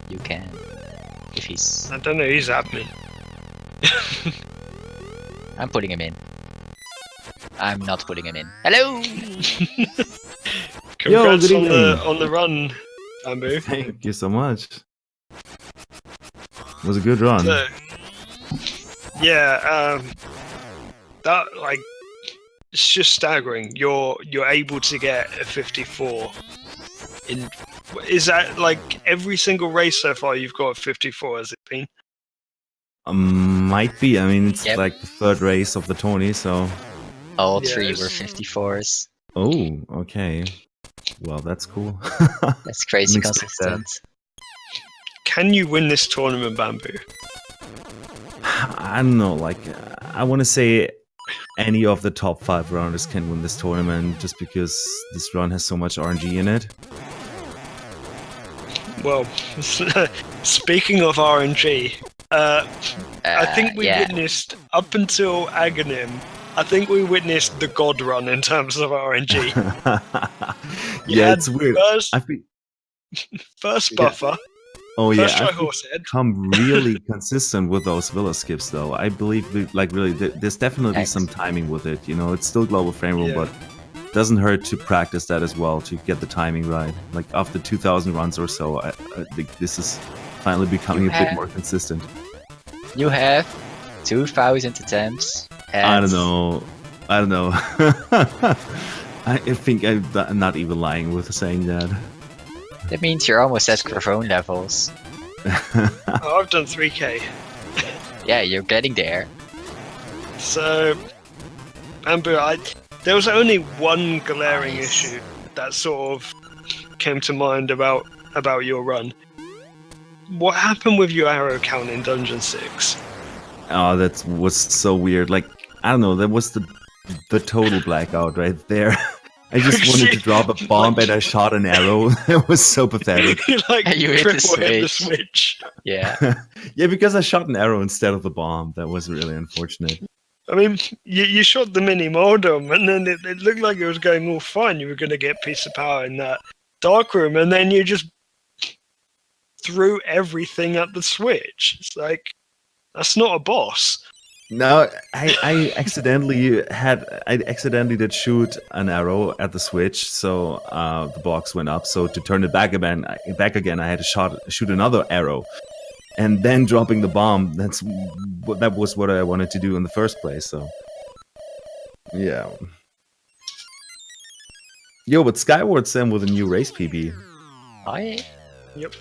You can. If he's... I don't know, he's admin. I'm putting him in. I'm not putting him in. Hello! Congrats on the run, Bamboo. Thank you so much. It was a good run. So, yeah, that, like, it's just staggering. You're able to get a 54 in... Is that, like, every single race so far you've got a 54, has it been? Might be. I mean, it's like the third race of the tourney, so... All three were 54s. Oh, okay. Well, that's cool. That's crazy consistent. Can you win this tournament, Bamboo? I don't know, like, I want to say any of the top 5 runners can win this tournament, just because this run has so much RNG in it. Well, speaking of RNG, I think we witnessed, up until Aghanim, I think we witnessed the God run in terms of RNG. Yeah, it's weird. First buffer. Oh yeah, first try Horsehead. Become really consistent with those villa skips, though. I believe, there's definitely some timing with it. You know, it's still global frame rule, but it doesn't hurt to practice that as well to get the timing right. Like after 2,000 runs or so, I think this is finally becoming a bit more consistent. You have 2,000 attempts. I don't know. I think I'm not even lying with saying that. That means you're almost at Gravone levels. Oh, I've done 3k. Yeah, you're getting there. So, Bamboo, there was only one glaring issue that sort of came to mind about your run. What happened with your arrow count in Dungeon 6? Oh, that was so weird. Like, I don't know, that was the total blackout right there. I just wanted to drop a bomb and I shot an arrow. It was so pathetic. You hit the switch. Yeah. Yeah, because I shot an arrow instead of the bomb. That was really unfortunate. I mean, you shot the mini modem, and then it looked like it was going all fine. You were going to get piece of power in that dark room, and then you just threw everything at the switch. It's like, that's not a boss. No, I accidentally did shoot an arrow at the switch, so the box went up. So to turn it back again, I had to shoot another arrow, and then dropping the bomb. That was what I wanted to do in the first place. So yeah. Yo, but SkywardSamm with a new race PB. Yep.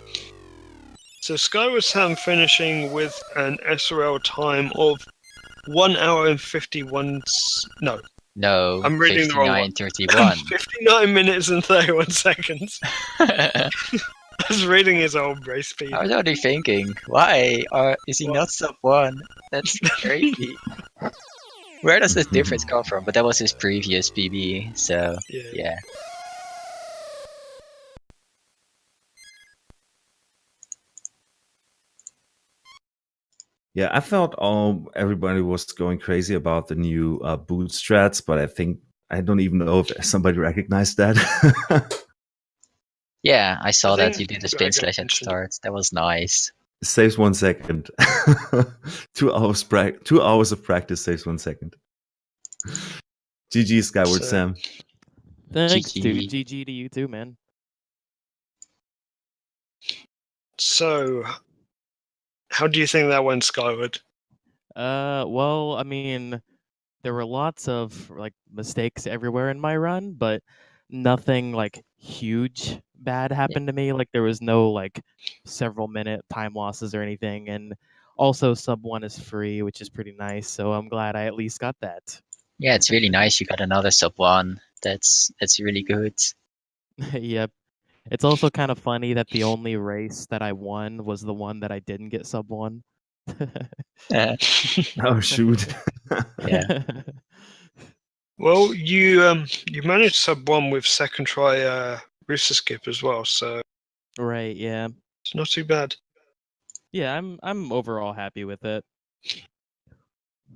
So SkywardSamm finishing with an SRL time of 1 hour and 51. No, I'm reading the wrong one. 59:31. 59 minutes and 31 seconds. I was reading his old race speed. I was already thinking, why is he not sub 1? That's crazy. Where does this difference come from? But that was his previous PB, so yeah. Yeah, I thought everybody was going crazy about the new boot strats, but I don't even know if somebody recognized that. Yeah, I saw that you did a spin slash at the start. That was nice. Saves 1 second. 2 hours of practice saves 1 second. GG, SkywardSamm. Thanks, dude. GG to you too, man. So, how do you think that went, Skyward? Well, I mean, there were lots of like mistakes everywhere in my run, but nothing like huge bad happened to me. Like there was no like several minute time losses or anything, and also sub 1 is free, which is pretty nice. So I'm glad I at least got that. Yeah, it's really nice you got another sub 1. That's really good. Yep. It's also kind of funny that the only race that I won was the one that I didn't get sub 1. Oh shoot. Yeah. Well, you managed sub 1 with second try rooster skip as well, so right, yeah. It's not too bad. Yeah, I'm overall happy with it.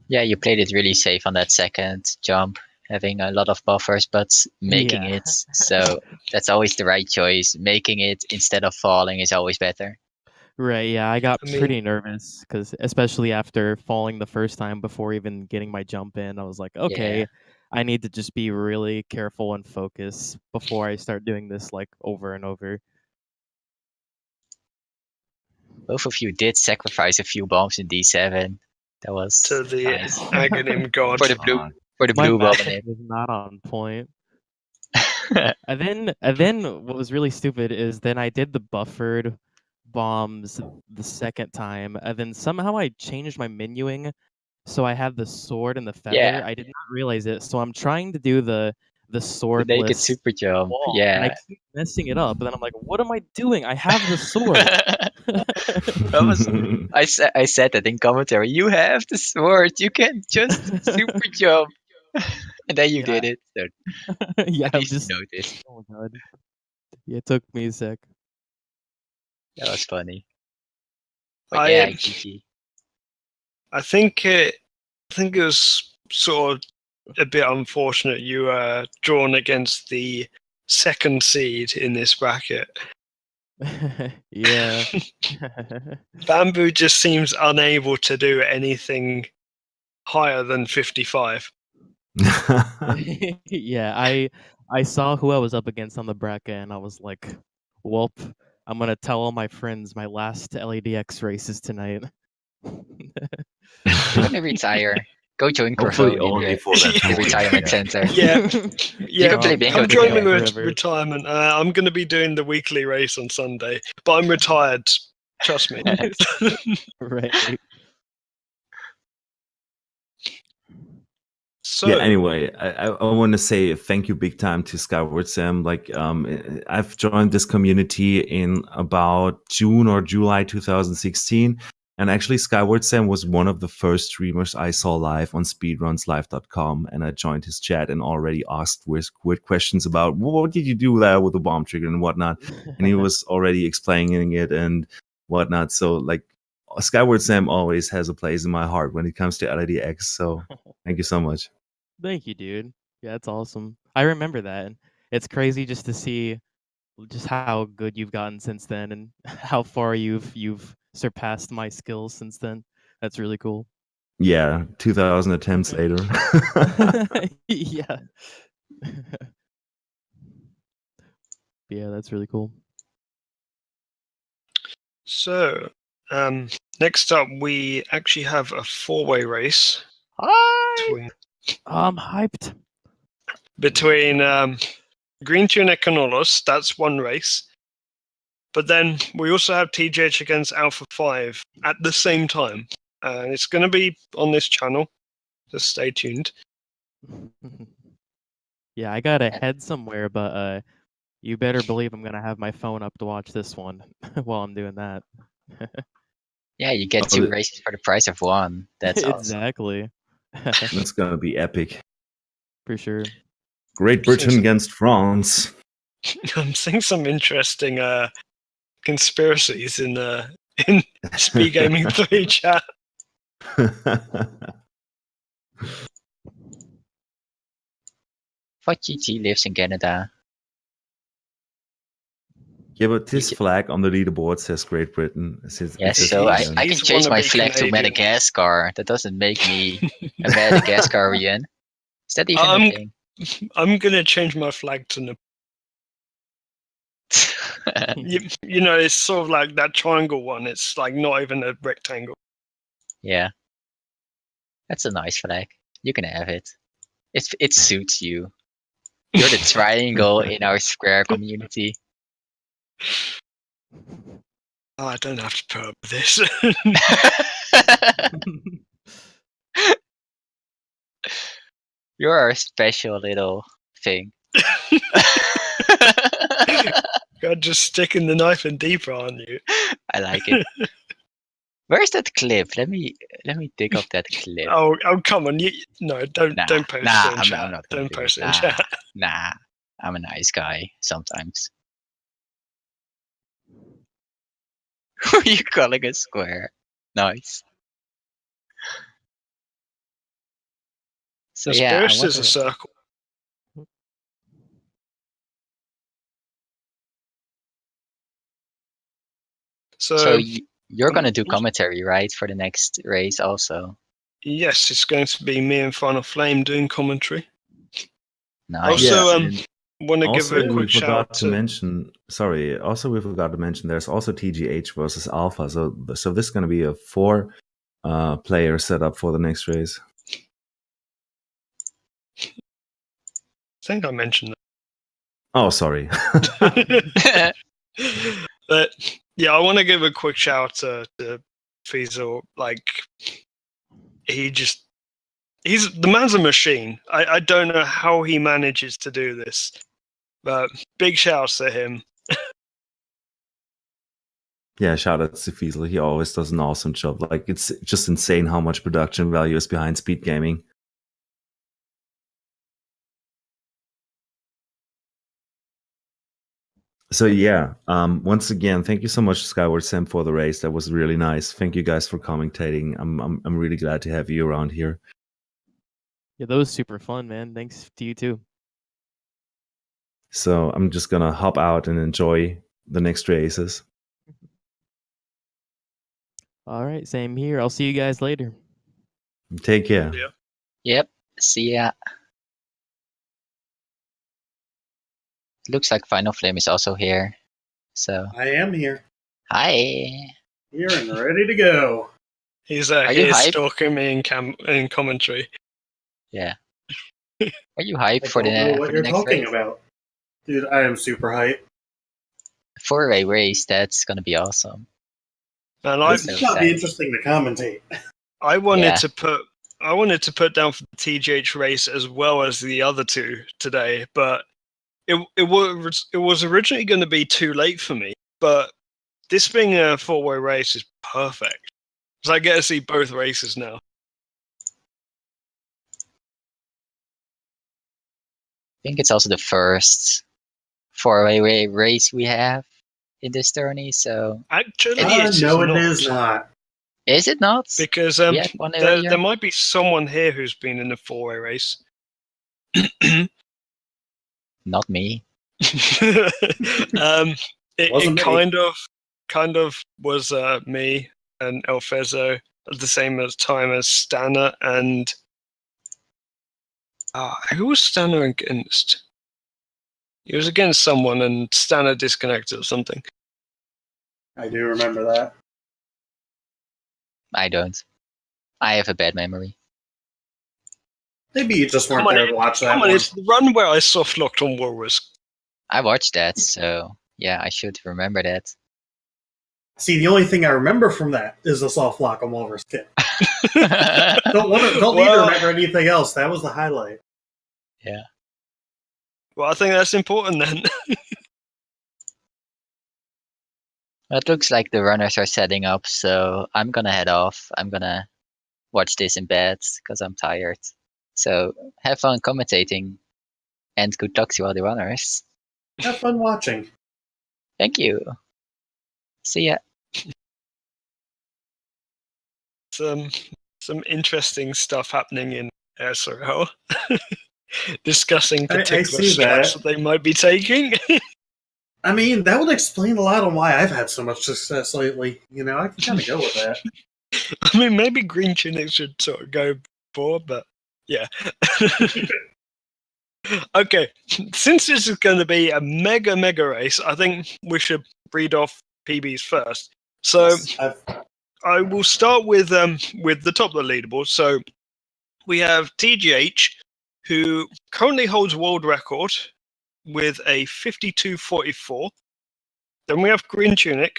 Yeah, you played it really safe on that second jump, having a lot of buffers, but making it. So that's always the right choice. Making it instead of falling is always better. Right, yeah, I got pretty nervous, because especially after falling the first time before even getting my jump in, I was like, okay, I need to just be really careful and focus before I start doing this like over and over. Both of you did sacrifice a few bombs in D7. That was to the nice. Aghanim god. For the blue bomb. Was not on point. and then what was really stupid is then I did the buffered bombs the second time, and then somehow I changed my menuing so I had the sword and the feather. Yeah. I did not realize it, so I'm trying to do the swordless naked super jump. wall, Yeah. and I keep messing it up, and then I'm like, what am I doing? I have the sword. I said that in commentary. You have the sword. You can just super jump. And then you did it. So yeah, at least you noticed. Oh my god. Yeah, it took me a sec. That was funny. But yeah, GG. I think it was sort of a bit unfortunate you were drawn against the second seed in this bracket. Yeah. Bamboo just seems unable to do anything higher than 55. Yeah, I saw who I was up against on the bracket, and I was like, "Welp, I'm gonna tell all my friends my last LADX race is tonight." You're gonna retire. Go join Hopefully only for that retirement center. Yeah. You can play bingo. I'm joining retirement. I'm going to be doing the weekly race on Sunday, but I'm retired. Trust me. Right. So, yeah, anyway, I want to say thank you big time to SkywardSamm. Like, I've joined this community in about June or July 2016. And actually, SkywardSamm was one of the first streamers I saw live on speedrunslive.com. And I joined his chat and already asked weird questions about what did you do there with the bomb trigger and whatnot. And he was already explaining it and whatnot. So, like, SkywardSamm always has a place in my heart when it comes to LADX. So thank you so much. Thank you, dude. Yeah, that's awesome. I remember that. And it's crazy just to see just how good you've gotten since then and how far you've surpassed my skills since then. That's really cool. Yeah, 2,000 attempts later. Yeah. Yeah, that's really cool. So, next up, we actually have a 4-way race between I'm hyped. Green Tune and Canolos. That's one race. But then we also have TGH against Alpha 5 at the same time. And it's going to be on this channel. Just stay tuned. Yeah, I gotta head somewhere, but you better believe I'm gonna have my phone up to watch this one while I'm doing that. Yeah, you get 2 races for the price of 1. That's awesome. Exactly. That's gonna be epic. For sure. Great Britain against France. I'm seeing some interesting conspiracies in Speed Gaming 3 chat. But GG lives in Canada. Yeah, but this flag on the leaderboard says Great Britain. Yes, so I can change my flag to Madagascar. That doesn't make me a Madagascarian. Is that even a thing? I'm gonna change my flag to Nepal. You know, it's sort of like that triangle one. It's like not even a rectangle. Yeah. That's a nice flag. You can have it. It suits you. You're the triangle in our square community. Oh, I don't have to put up with this. You're our special little thing. God, just sticking the knife in deeper on you. I like it. Where's that clip? Let me dig up that clip. Oh, come on! Don't post it in chat. I'm not don't post it in chat. Nah, I'm a nice guy sometimes. Who are you calling a square? Nice. So yeah, Asperus is a circle. So you're gonna do commentary, right, for the next race also? Yes, it's going to be me and Final Flame doing commentary. Nice. Also, want to give a quick shout out to mention. Sorry. Also, we forgot to mention there's also TGH versus Alpha. So this is going to be a 4-player setup for the next race. I think I mentioned that. Oh, sorry. But yeah, I want to give a quick shout out to Fiesel. Like, he's the man's a machine. I don't know how he manages to do this, but big shouts to him. Yeah, shout out to Fiesel. He always does an awesome job. Like, it's just insane how much production value is behind speed gaming. So yeah, once again, thank you so much, SkywardSamm, for the race. That was really nice. Thank you guys for commentating. I'm really glad to have you around here. Yeah, that was super fun, man. Thanks to you too. So I'm just gonna hop out and enjoy the next races. All right, same here. I'll see you guys later. Take care. Yeah. Yep. See ya. Looks like Final Flame is also here. So I am here. Hi. Here and ready to go. He's here stalking me in commentary. Yeah. Are you hyped I don't know what you're talking about. Dude, I am super hyped. 4-way race, that's gonna be awesome. And it's gonna be interesting to commentate. I wanted to put down for the TGH race as well as the other two today, but it was originally going to be too late for me. But this being a 4-way race is perfect, because I get to see both races now. I think it's also the first 4-way race we have in this tourney. So actually, no, it is not. Is it not? Because We had one earlier. there might be someone here who's been in a 4-way race. Not me. It Wasn't me. kind of was me and Elfezo at the same time as Stanner and who was Stanner against? He was against someone and Stanner disconnected or something. I do remember that. I don't. I have a bad memory. Maybe you just weren't there to watch that Come on, one. it's the run where I soft locked on Walrus. I watched that, so yeah, I should remember that. See, the only thing I remember from that is the soft lock on Walrus Kit. Don't need to remember anything else. That was the highlight. Yeah. Well, I think that's important then. It looks like the runners are setting up, so I'm gonna head off. I'm gonna watch this in bed because I'm tired. So have fun commentating, and good luck to all the runners. Have fun watching. Thank you. See ya. Some interesting stuff happening in SRL. Discussing particular see steps that. that they might be taking. I mean, that would explain a lot on why I've had so much success lately. You know, I can kind of go with that. I mean, maybe Green Tunic should sort of go before, but yeah. Okay, since this is going to be a mega race, I think we should read off PBs first. So Yes, I will start with the top of the leaderboard. So we have TGH, who currently holds world record with a 52.44. Then we have Green Tunic,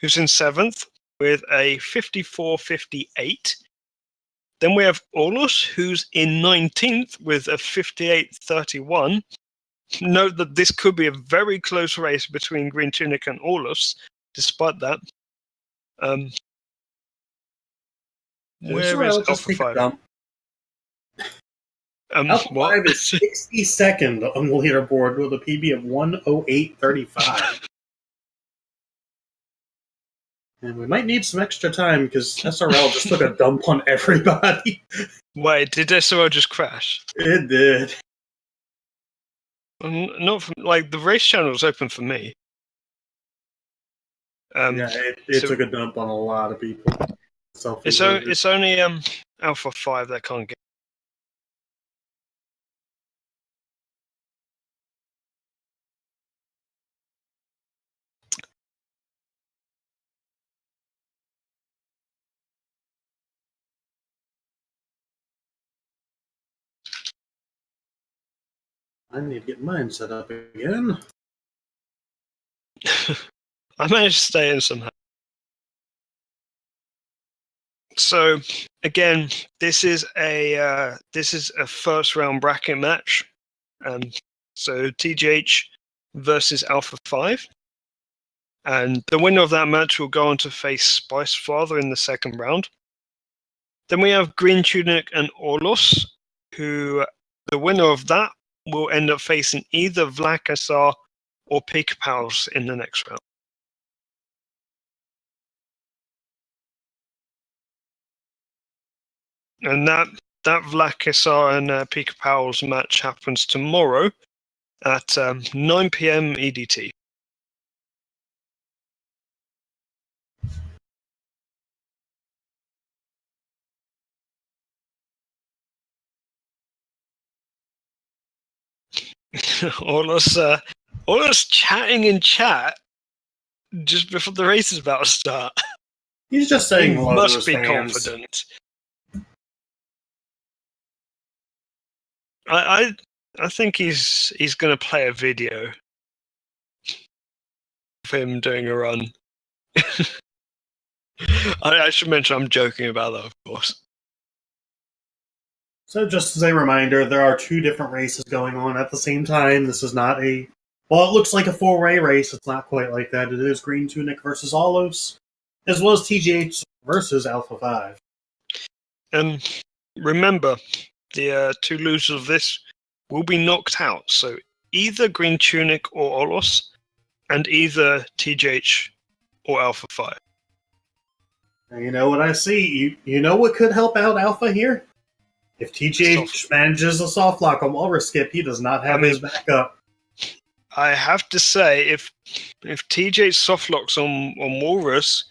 who's in 7th with a 54.58. Then we have Orlus, who's in 19th with a 58.31. Note that this could be a very close race between Green Tunic and Orlus, despite that. Where is Alpha 5? Alpha What? 5 is 62nd on the leaderboard with a PB of 108.35. And we might need some extra time because SRL just took a dump on everybody. Wait, did SRL just crash? It did. Not from, like, the race channel was open for me. Yeah, it took a dump on a lot of people. It's only Alpha 5 that can't get. I need to get mine set up again. I managed to stay in somehow. So again, this is a first round bracket match. So TGH versus Alpha 5. And the winner of that match will go on to face Spice Father in the second round. Then we have Green Tunic and Orlos, who the winner of that will end up facing either Vlak SR or Pika Pals in the next round. And that Vlak SR and Pika Pals match happens tomorrow at 9 PM EDT. all us chatting in chat just before the race is about to start. He's just saying He hello to must his be fans. confident. I think he's going to play a video of him doing a run. I should mention I'm joking about that, of course. So just as a reminder, there are two different races going on at the same time. This is not well, it looks like a 4-way race. It's not quite like that. It is Green Tunic versus Alos, as well as TGH versus Alpha 5. And remember, the two losers of this will be knocked out. So either Green Tunic or Olos, and either TGH or Alpha 5. And you know what I see? You know what could help out Alpha here? If TGH manages a soft lock on Walrus Skip, he does not have his backup. I have to say, if TJ soft locks on Walrus,